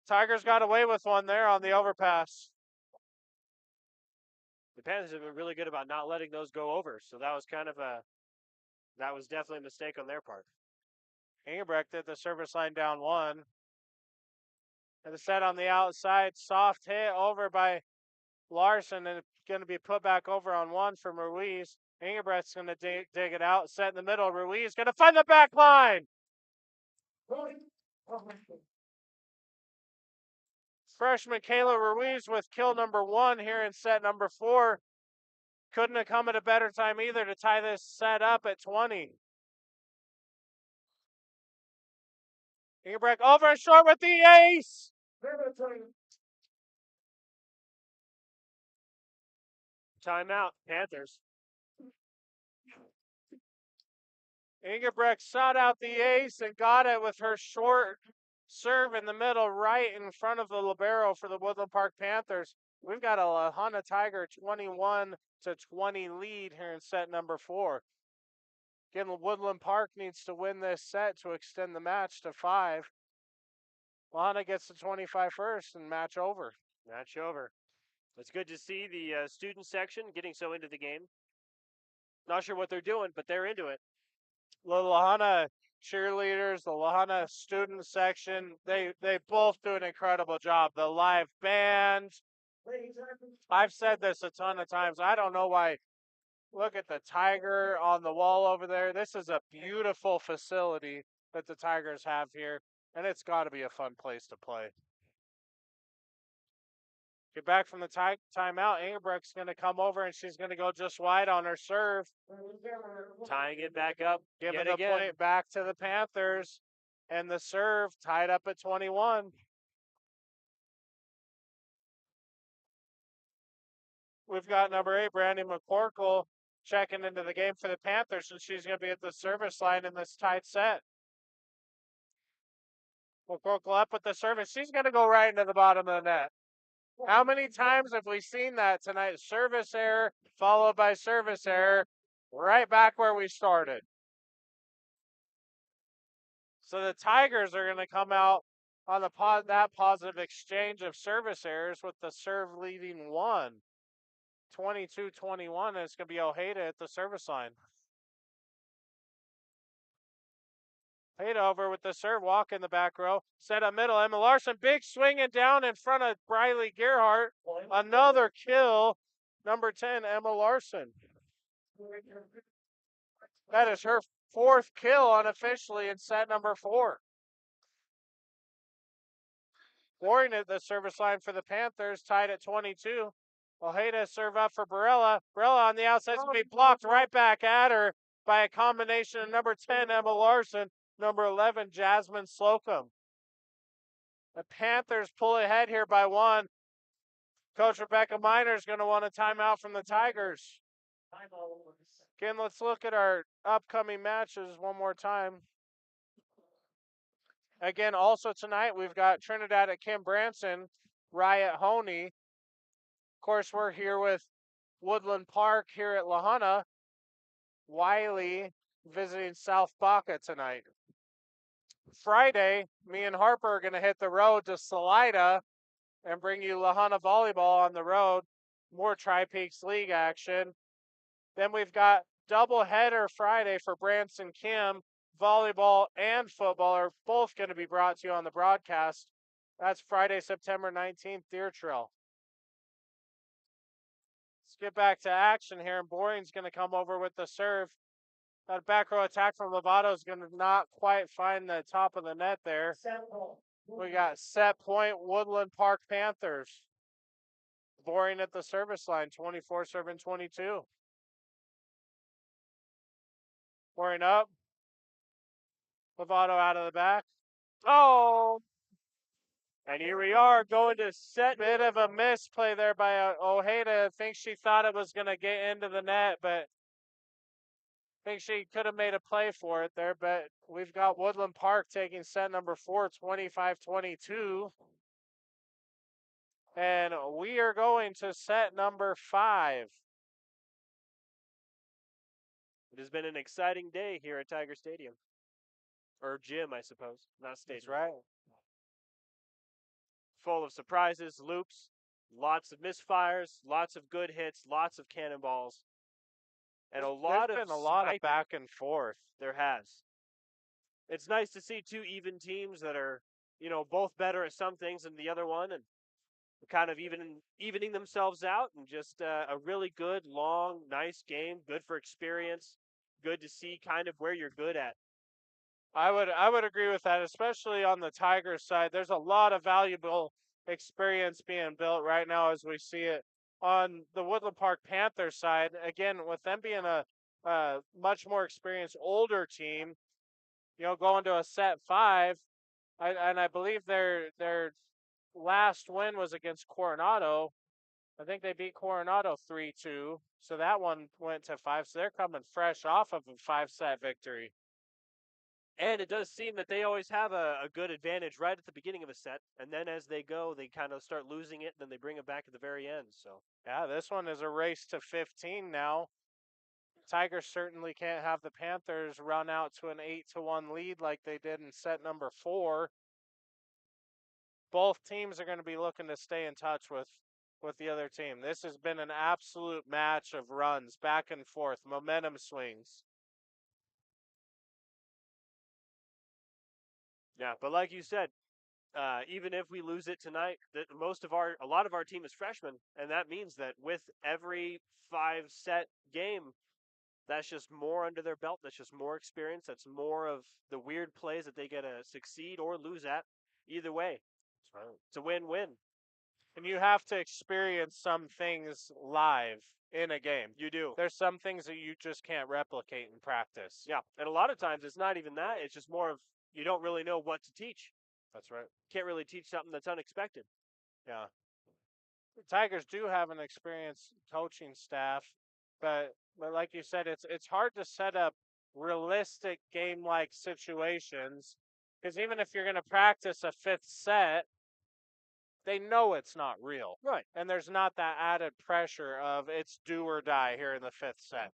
Tigers got away with one there on the overpass. The Panthers have been really good about not letting those go over, so that was definitely a mistake on their part. Engelbrecht at the service line down 1. And the set on the outside, soft hit over by Larson, and it's going to be put back over on one from Ruiz. Ingebrecht's going to dig it out, set in the middle. Ruiz going to find the back line. Freshman Kayla Ruiz with kill number 1 here in set number 4. Couldn't have come at a better time either to tie this set up at 20. Ingebrecht over and short with the ace. Timeout, Panthers. Ingebrecht shot out the ace and got it with her short serve in the middle, right in front of the libero for the Woodland Park Panthers. We've got a Lahana Tiger 21-20 lead here in set number 4. Again, Woodland Park needs to win this set to extend the match to 5. Lahana gets the 25 first and match over. Match over. It's good to see the student section getting so into the game. Not sure what they're doing, but they're into it. The Lahana cheerleaders, the Lahana student section, they both do an incredible job. The live band. I've said this a ton of times. I don't know why. Look at the tiger on the wall over there. This is a beautiful facility that the Tigers have here, and it's got to be a fun place to play. Get back from the timeout. Ingebrecht's going to come over, and she's going to go just wide on her serve. Tying it back up. Giving the point back to the Panthers. And the serve tied up at 21. We've got number 8, Brandy McCorkle, checking into the game for the Panthers, and she's going to be at the service line in this tight set. McCorkle up with the service. She's going to go right into the bottom of the net. How many times have we seen that tonight? Service error followed by service error, right back where we started. So the Tigers are going to come out on that positive exchange of service errors with the serve leading 1. 22-21, and it's going to be Ojeda at the service line. Ojeda over with the serve, walk in the back row, set up middle. Emma Larson, big swinging down in front of Briley Gerhart. Another kill, number 10, Emma Larson. That is her 4th kill unofficially in set number 4. Warren at the service line for the Panthers, tied at 22. Ojeda serve up for Barella. Barella on the outside is going to be blocked right back at her by a combination of number 10, Emma Larson, number 11, Jasmine Slocum. The Panthers pull ahead here by 1. Coach Rebecca Miner is going to want a timeout from the Tigers. Again, let's look at our upcoming matches one more time. Again, also tonight, we've got Trinidad at Kim Branson, Riot Honey. Of course, we're here with Woodland Park here at Lahana. Wiley visiting South Baca tonight. Friday, me and Harper are going to hit the road to Salida and bring you Lahana Volleyball on the road. More Tri-Peaks League action. Then we've got doubleheader Friday for Branson Kim. Volleyball and football are both going to be brought to you on the broadcast. That's Friday, September 19th, Deer Trail. Let's get back to action here, and Boring's going to come over with the serve. That back row attack from Lovato is going to not quite find the top of the net there. We got set point Woodland Park Panthers. Boring at the service line, 24 serving 22. Boring up. Lovato out of the back. Oh! And here we are going to set. Bit of a misplay there by Ojeda. I think she thought it was going to get into the net, but I think she could have made a play for it there. But we've got Woodland Park taking set number 4, 25-22. And we are going to set number 5. It has been an exciting day here at Tiger Stadium. Or gym, I suppose. Not stadium. That's right. Full of surprises, loops, lots of misfires, lots of good hits, lots of cannonballs. And There's been a lot of back and forth. There has. It's nice to see 2 even teams that are, both better at some things than the other one. And kind of evening themselves out, and just a really good, long, nice game. Good for experience. Good to see kind of where you're good at. I would agree with that, especially on the Tigers side. There's a lot of valuable experience being built right now as we see it. On the Woodland Park Panthers side, again, with them being a much more experienced older team, going to a set 5, and I believe their last win was against Coronado. I think they beat Coronado 3-2, so that one went to 5. So they're coming fresh off of a 5-set victory. And it does seem that they always have a good advantage right at the beginning of a set, and then as they go, they kind of start losing it, and then they bring it back at the very end. So yeah, this one is a race to 15 now. Tigers certainly can't have the Panthers run out to an 8-1 lead like they did in set number 4. Both teams are going to be looking to stay in touch with the other team. This has been an absolute match of runs, back and forth, momentum swings. yeah, but like you said, even if we lose it tonight, a lot of our team is freshmen, and that means that with every 5-set game, that's just more under their belt. That's just more experience. That's more of the weird plays that they get to succeed or lose at. Either way, it's a win-win. And you have to experience some things live in a game. You do. There's some things that you just can't replicate in practice. Yeah, and a lot of times it's not even that. It's just more of you don't really know what to teach. That's right. Can't really teach something that's unexpected. Yeah. The Tigers do have an experienced coaching staff, but like you said, it's hard to set up realistic game-like situations, because even if you're going to practice a 5th set, they know it's not real. Right. And there's not that added pressure of it's do or die here in the 5th set.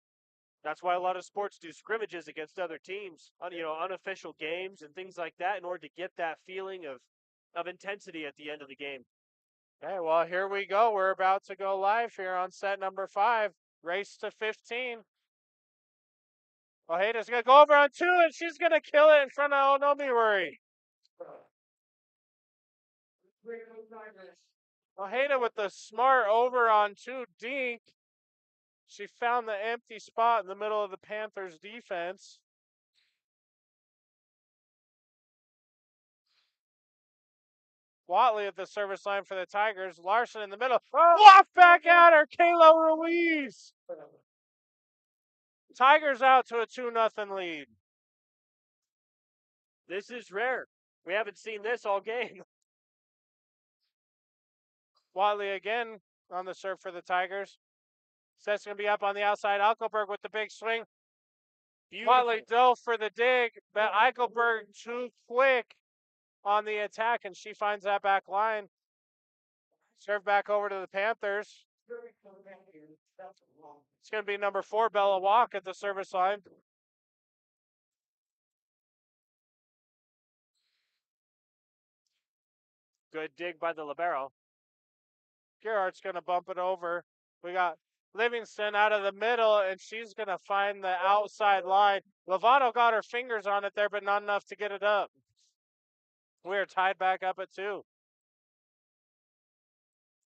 That's why a lot of sports do scrimmages against other teams, unofficial games and things like that, in order to get that feeling of intensity at the end of the game. Okay, well, here we go. We're about to go live here on set number 5, race to 15. Ojeda's going to go over on 2, and she's going to kill it in front of Onomiwari. Ojeda with the smart over on 2 dink. She found the empty spot in the middle of the Panthers' defense. Watley at the service line for the Tigers. Larson in the middle. Block back at her, Kayla Ruiz. Tigers out to a 2-0 lead. This is rare. We haven't seen this all game. Watley again on the serve for the Tigers. Set's going to be up on the outside. Eichelberg with the big swing. Watley dove for the dig, but Eichelberg too quick on the attack, and she finds that back line. Serve back over to the Panthers. It's going to be number 4, Bella Walk at the service line. Good dig by the libero. Gerhardt's going to bump it over. We got Livingston out of the middle, and she's going to find the outside line. Lovato got her fingers on it there, but not enough to get it up. We're tied back up at 2.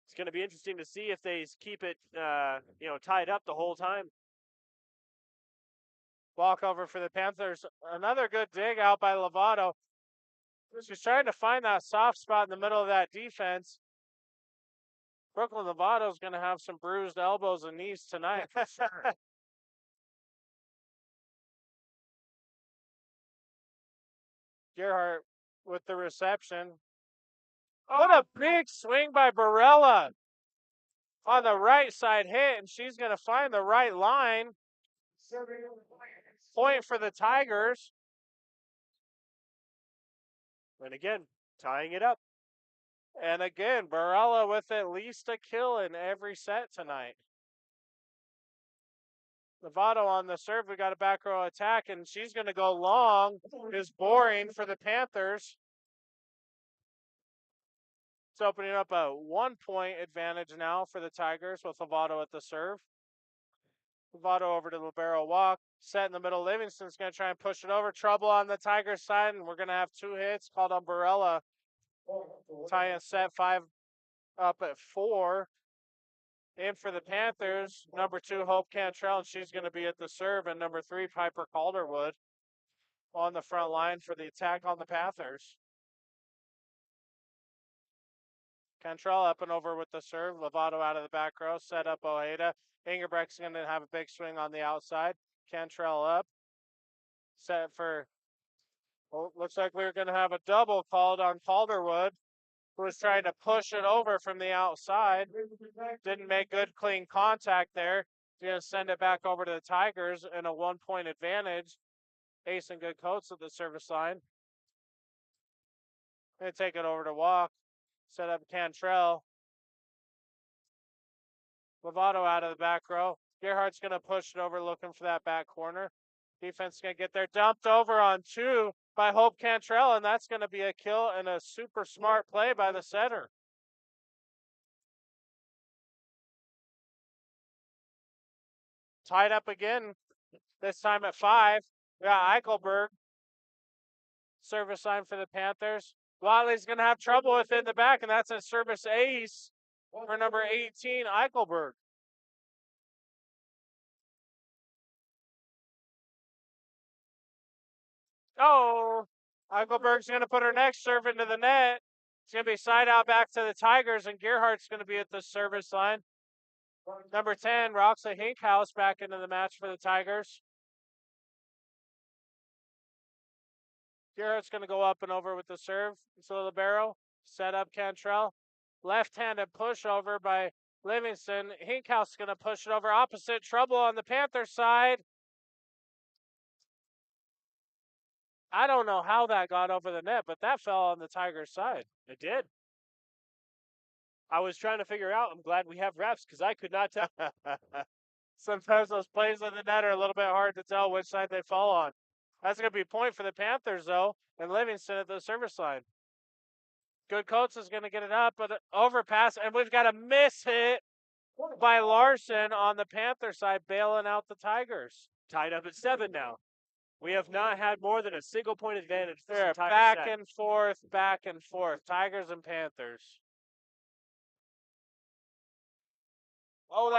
It's going to be interesting to see if they keep it, tied up the whole time. Walk over for the Panthers. Another good dig out by Lovato. She's trying to find that soft spot in the middle of that defense. Brooklyn Lovato's going to have some bruised elbows and knees tonight. Gerhardt with the reception. What a big swing by Barella on the right side hit, and she's going to find the right line. Point for the Tigers. And again, tying it up. And again, Barella with at least a kill in every set tonight. Lovato on the serve. We got a back row attack, and she's going to go long. Is boring for the Panthers. It's opening up a 1-point advantage now for the Tigers with Lovato at the serve. Lovato over to libero walk. Set in the middle. Livingston's going to try and push it over. Trouble on the Tigers side, and we're going to have 2 hits called on Barella. Tying set 5 up at 4. In for the Panthers, number 2, Hope Cantrell, and she's going to be at the serve, and number 3, Piper Calderwood on the front line for the attack on the Panthers. Cantrell up and over with the serve. Lovato out of the back row. Set up Ojeda. Ingebrecht's going to have a big swing on the outside. Cantrell up. Set for, well, looks like we're going to have a double called on Calderwood, who was trying to push it over from the outside. Didn't make good, clean contact there. He's going to send it back over to the Tigers in a 1-point advantage. Ace and Good Coats at the service line. Going to take it over to Walk. Set up Cantrell. Lovato out of the back row. Gerhardt's going to push it over looking for that back corner. Defense going to get there. Dumped over on 2 by Hope Cantrell, and that's going to be a kill and a super smart play by the setter. Tied up again, this time at 5. We got Eichelberg. Service line for the Panthers. Watley's going to have trouble with it in the back, and that's a service ace for number 18, Eichelberg. Oh, Eichelberg's going to put her next serve into the net. It's going to be side out back to the Tigers, and Gerhardt's going to be at the service line. Number 10, Roxley Hinkhouse back into the match for the Tigers. Gerhardt's going to go up and over with the serve. So libero, set up Cantrell. Left-handed pushover by Livingston. Hinkhouse is going to push it over. Opposite trouble on the Panther side. I don't know how that got over the net, but that fell on the Tigers' side. It did. I was trying to figure out. I'm glad we have refs because I could not tell. Sometimes those plays on the net are a little bit hard to tell which side they fall on. That's going to be a point for the Panthers, though, and Livingston at the service line. Good Coats is going to get it up, but overpass, and we've got a miss hit by Larson on the Panther side, bailing out the Tigers. Tied up at 7 now. We have not had more than a single point advantage this They're entire back set. and forth, back and forth. Tigers and Panthers. Oh,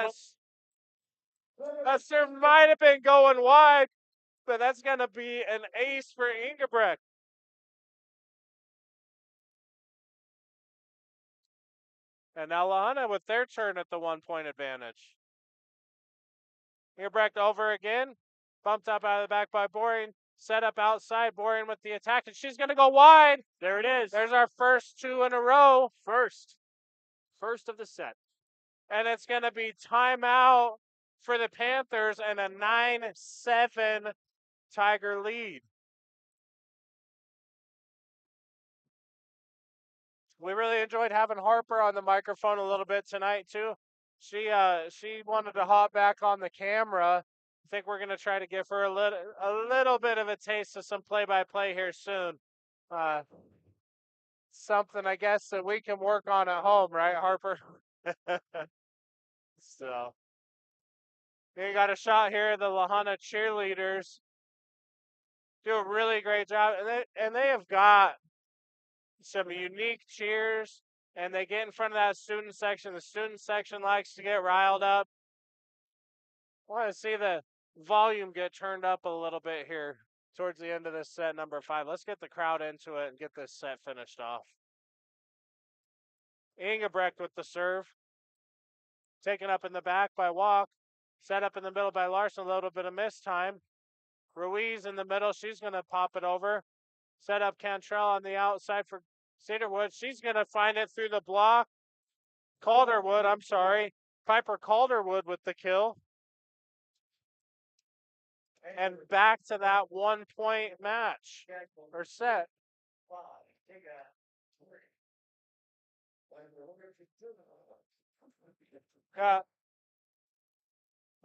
that serve might have been going wide, but that's going to be an ace for Ingebrecht. And now Lahana with their turn at the 1-point advantage. Ingebrecht over again. Bumped up out of the back by Boring. Set up outside. Boring with the attack. And she's going to go wide. There it is. There's our first 2 in a row. First of the set. And it's going to be timeout for the Panthers and a 9-7 Tiger lead. We really enjoyed having Harper on the microphone a little bit tonight too. She wanted to hop back on the camera. I think we're going to try to give her a little bit of a taste of some play-by-play here soon. Something I guess that we can work on at home, right, Harper? So, we got a shot here of the Lahana cheerleaders. Do a really great job, and they have got some unique cheers, and they get in front of that student section. The student section likes to get riled up. I want to see the volume get turned up a little bit here towards the end of this set, number 5. Let's get the crowd into it and get this set finished off. Ingebrecht with the serve. Taken up in the back by Walk. Set up in the middle by Larson. A little bit of miss time. Ruiz in the middle. She's going to pop it over. Set up Cantrell on the outside for Cedarwood. She's going to find it through the block. Calderwood, I'm sorry. Piper Calderwood with the kill. And back to that 1-point match or set.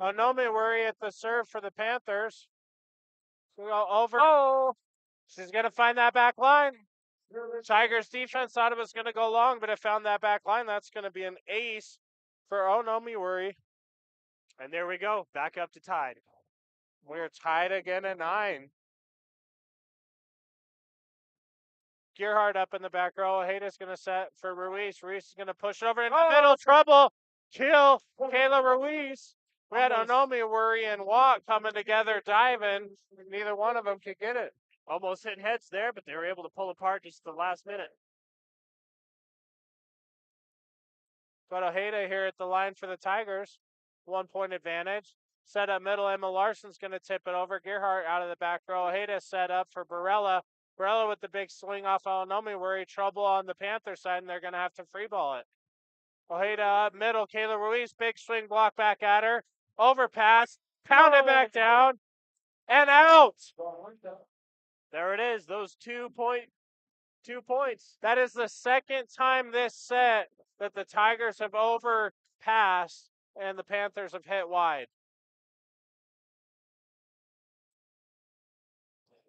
Onomi Worry at the serve for the Panthers. So we go over. Oh, she's going to find that back line. Tigers defense thought it was going to go long, but it found that back line. That's going to be an ace for Onomi Worry. And there we go. Back up to tied. We're tied again at 9. Gearhart up in the back row. Ojeda's going to set for Ruiz. Ruiz is going to push it over in the middle. Trouble. Kill. Kayla Ruiz. We had Onomi, Worry, and Watt coming together, diving. Neither one of them could get it. Almost hit heads there, but they were able to pull apart just the last minute. But Ojeda here at the line for the Tigers. 1 point advantage. Set up middle. Emma Larson's going to tip it over. Gearhart out of the back row. Ojeda set up for Barella. Barella with the big swing off Onomi. Worry trouble on the Panther side, and they're going to have to free ball it. Ojeda up middle. Kayla Ruiz, big swing block back at her. Overpass. Pound it back down. And out. There it is. Those 2 points. That is the second time this set that the Tigers have overpassed and the Panthers have hit wide.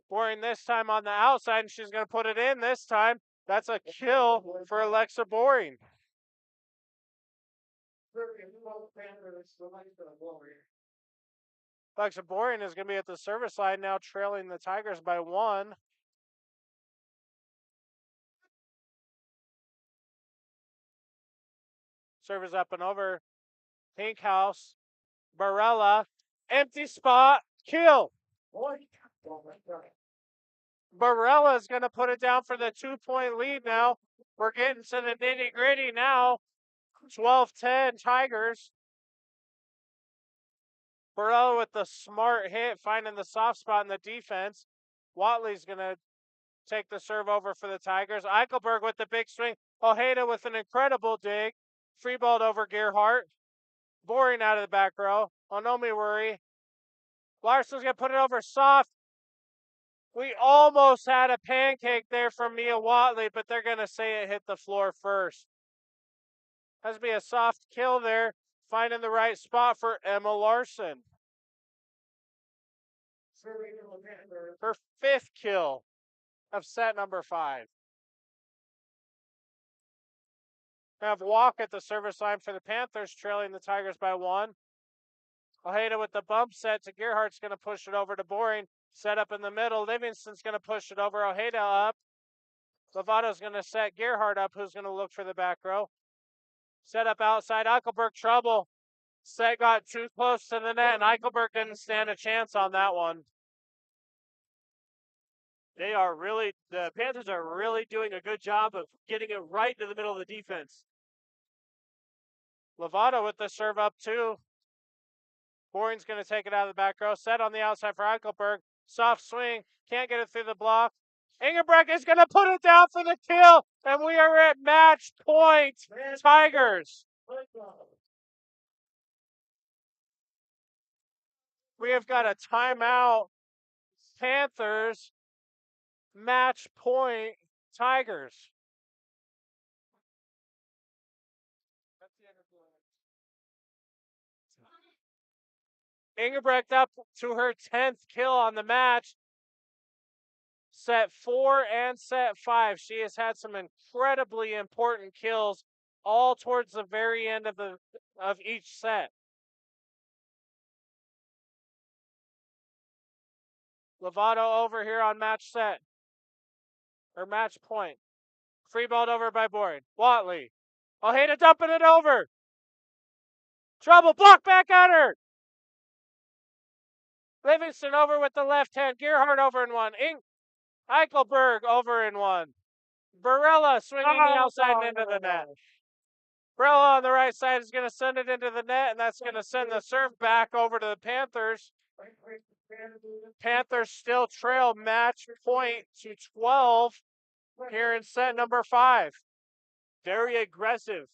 Boring this time on the outside, and she's going to put it in this time. That's a kill for Alexa Boring. Alexa Boring is going to be at the service line now, trailing the Tigers by 1. Service up and over. Pink House. Barella. Empty spot. Kill. Barella is going to put it down for the 2-point lead now. We're getting to the nitty-gritty now. 12-10 Tigers. Barella with the smart hit, finding the soft spot in the defense. Watley's going to take the serve over for the Tigers. Eichelberg with the big swing. Ojeda with an incredible dig. Free balled over Gearhart. Boring out of the back row. Onomi Worry. Larson's going to put it over soft. We almost had a pancake there from Mia Watley, but they're going to say it hit the floor first. Has to be a soft kill there. Finding the right spot for Emma Larson. Her 5th kill of set number 5. We have Walk at the service line for the Panthers, trailing the Tigers by 1. Ojeda with the bump set to Gearhart's going to push it over to Boring. Set up in the middle. Livingston's going to push it over. Ojeda up. Lovato's going to set Gearhart up, who's going to look for the back row. Set up outside. Eichelberg trouble. Set got too close to the net, and Eichelberg didn't stand a chance on that one. The Panthers are really doing a good job of getting it right into the middle of the defense. Lovato with the serve up too. Boring's going to take it out of the back row. Set on the outside for Eichelberg. Soft swing. Can't get it through the block. Ingebrek is going to put it down for the kill. And we are at match point. Tigers. We have got a timeout. Panthers. Match point. Tigers. Ingebrek up to her 10th kill on the match. Set 4 and set 5. She has had some incredibly important kills all towards the very end of each set. Lovato over here on match set. Or match point. Free balled over by Boring. Watley. Ojeda dumping it over. Trouble. Block back at her. Livingston over with the left hand. Gearhart over in 1. Eichelberg over in 1. Barella swinging the outside and into the net. Barella on the right side is going to send it into the net, and that's going to send the serve back over to the Panthers. Panthers still trail match point to 12 here in set number 5. Very aggressive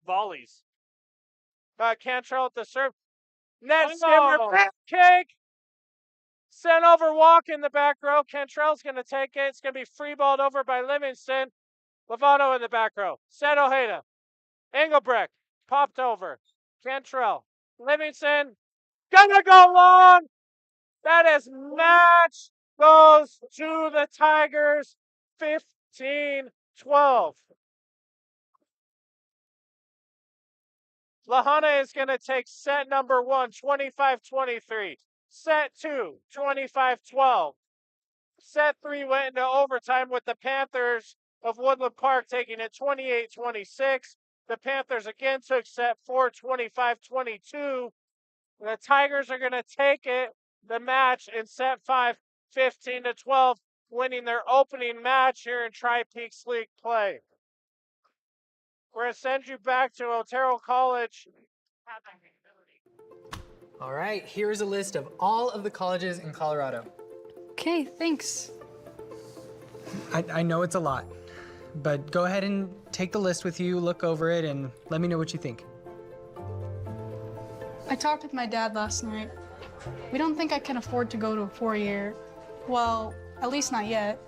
volleys. Cantrell at the serve. Net skimmer, pancake. Sent over Walk in the back row. Cantrell's going to take it. It's going to be free balled over by Livingston. Lovato in the back row. Set Ojeda. Engelbrecht popped over. Cantrell. Livingston. Gonna go long. That is match. Goes to the Tigers. 15-12. Lahana is going to take set number 1, 25-23. Set 2, 25-12. Set 3 went into overtime with the Panthers of Woodland Park taking it 28-26. The Panthers again took set 4, 25-22. The Tigers are going to take the match in set 5, 15-12, winning their opening match here in Tri-Peaks League play. We're going to send you back to Otero College. All right, here's a list of all of the colleges in Colorado. Okay, thanks. I know it's a lot, but go ahead and take the list with you, look over it, and let me know what you think. I talked with my dad last night. We don't think I can afford to go to a 4-year. Well, at least not yet.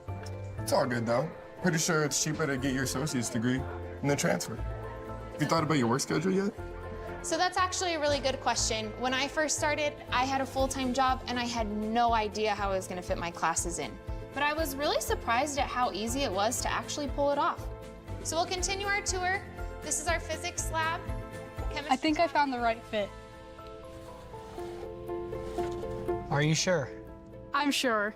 It's all good though. Pretty sure it's cheaper to get your associate's degree and then transfer. Have you thought about your work schedule yet? So that's actually a really good question. When I first started, I had a full-time job and I had no idea how I was gonna fit my classes in. But I was really surprised at how easy it was to actually pull it off. So we'll continue our tour. This is our physics lab. I think I found the right fit. Are you sure? I'm sure.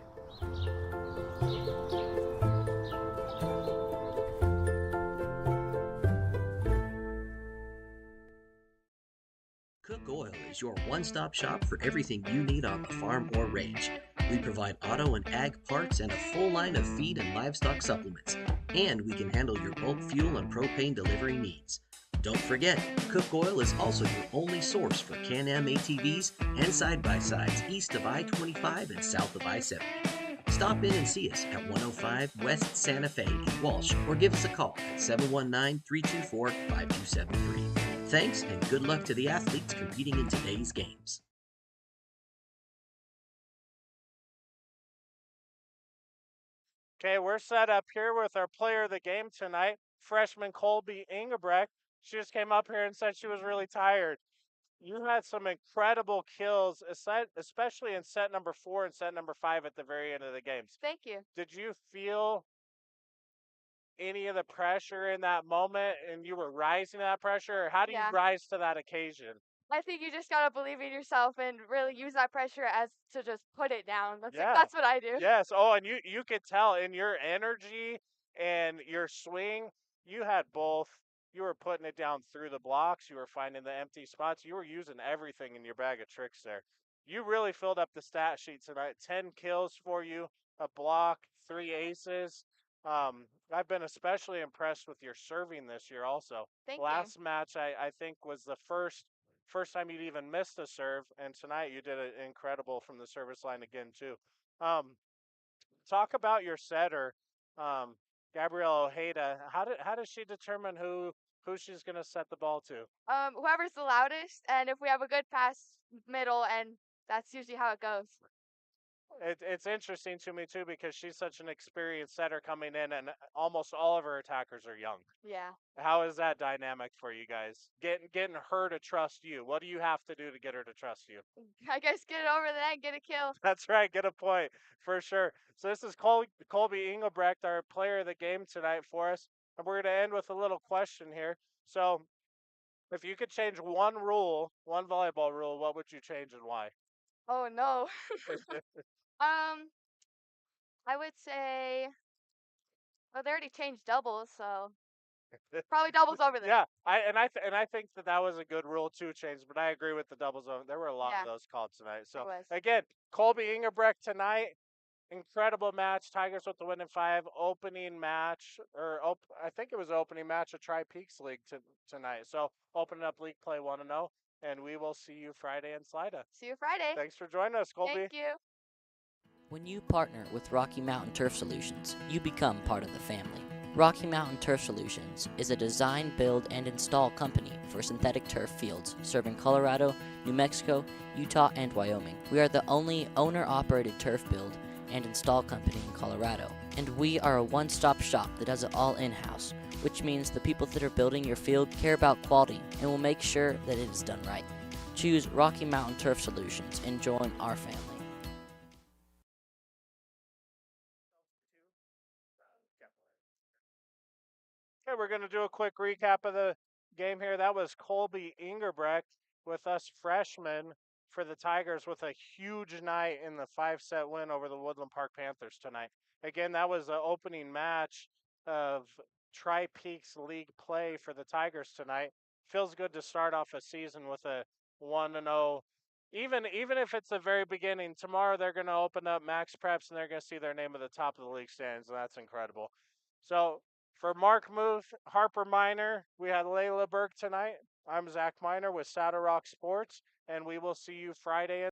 Cook Oil is your one-stop shop for everything you need on the farm or range. We provide auto and ag parts and a full line of feed and livestock supplements. And we can handle your bulk fuel and propane delivery needs. Don't forget, Cook Oil is also your only source for Can-Am ATVs and side-by-sides east of I-25 and south of I-70. Stop in and see us at 105 West Santa Fe in Walsh or give us a call at 719-324-5273. Thanks and good luck to the athletes competing in today's games. Okay, we're set up here with our player of the game tonight, freshman Colby Ingebrecht. She just came up here and said she was really tired. You had some incredible kills, especially in set number 4 and set number 5 at the very end of the games. Thank you. Did you feel any of the pressure in that moment and you were rising to that pressure? Or how do you rise to that occasion? I think you just gotta believe in yourself and really use that pressure as to just put it down. That's what I do. Yes. Oh, and you could tell in your energy and your swing, you had both. You were putting it down through the blocks. You were finding the empty spots. You were using everything in your bag of tricks there. You really filled up the stat sheet tonight. 10 kills for you, a block, 3 aces. I've been especially impressed with your serving this year also. Thank Last you. match, I think, was the first time you'd even missed a serve, and tonight you did it incredible from the service line again too. Talk about your setter, Gabrielle Ojeda. How does she determine who she's gonna set the ball to? Whoever's the loudest, and if we have a good pass middle, and that's usually how it goes. It's interesting to me too because she's such an experienced setter coming in, and almost all of her attackers are young. Yeah. How is that dynamic for you guys? Getting her to trust you. What do you have to do to get her to trust you? I guess get it over the net, get a kill. That's right, get a point for sure. So this is Colby Engelbrecht, our player of the game tonight for us, and we're going to end with a little question here. So, if you could change one rule, one volleyball rule, what would you change and why? Oh no. I would say, well, they already changed doubles, so probably doubles over there. Yeah, I think that was a good rule to change, but I agree with the double zone. There were a lot of those called tonight. So again, Colby Ingebrecht tonight, incredible match. Tigers with the win in 5. Opening match, I think it was opening match of Tri-Peaks League tonight. So opening up league play 1-0, and we will see you Friday in Slida. See you Friday. Thanks for joining us, Colby. Thank you. When you partner with Rocky Mountain Turf Solutions, you become part of the family. Rocky Mountain Turf Solutions is a design, build, and install company for synthetic turf fields serving Colorado, New Mexico, Utah, and Wyoming. We are the only owner-operated turf build and install company in Colorado, and we are a one-stop shop that does it all in-house, which means the people that are building your field care about quality and will make sure that it is done right. Choose Rocky Mountain Turf Solutions and join our family. Okay, we're going to do a quick recap of the game here. That was Colby Ingebrecht with us freshmen for the Tigers with a huge night in the 5-set win over the Woodland Park Panthers tonight. Again, that was the opening match of Tri-Peaks League play for the Tigers tonight. Feels good to start off a season with a 1-0. Even if it's the very beginning, tomorrow they're going to open up Max Preps and they're going to see their name at the top of the league stands, and that's incredible. So for Mark Muth, Harper Minor, we had Layla Burke tonight. I'm Zach Miner with Saddle Rock Sports, and we will see you Friday.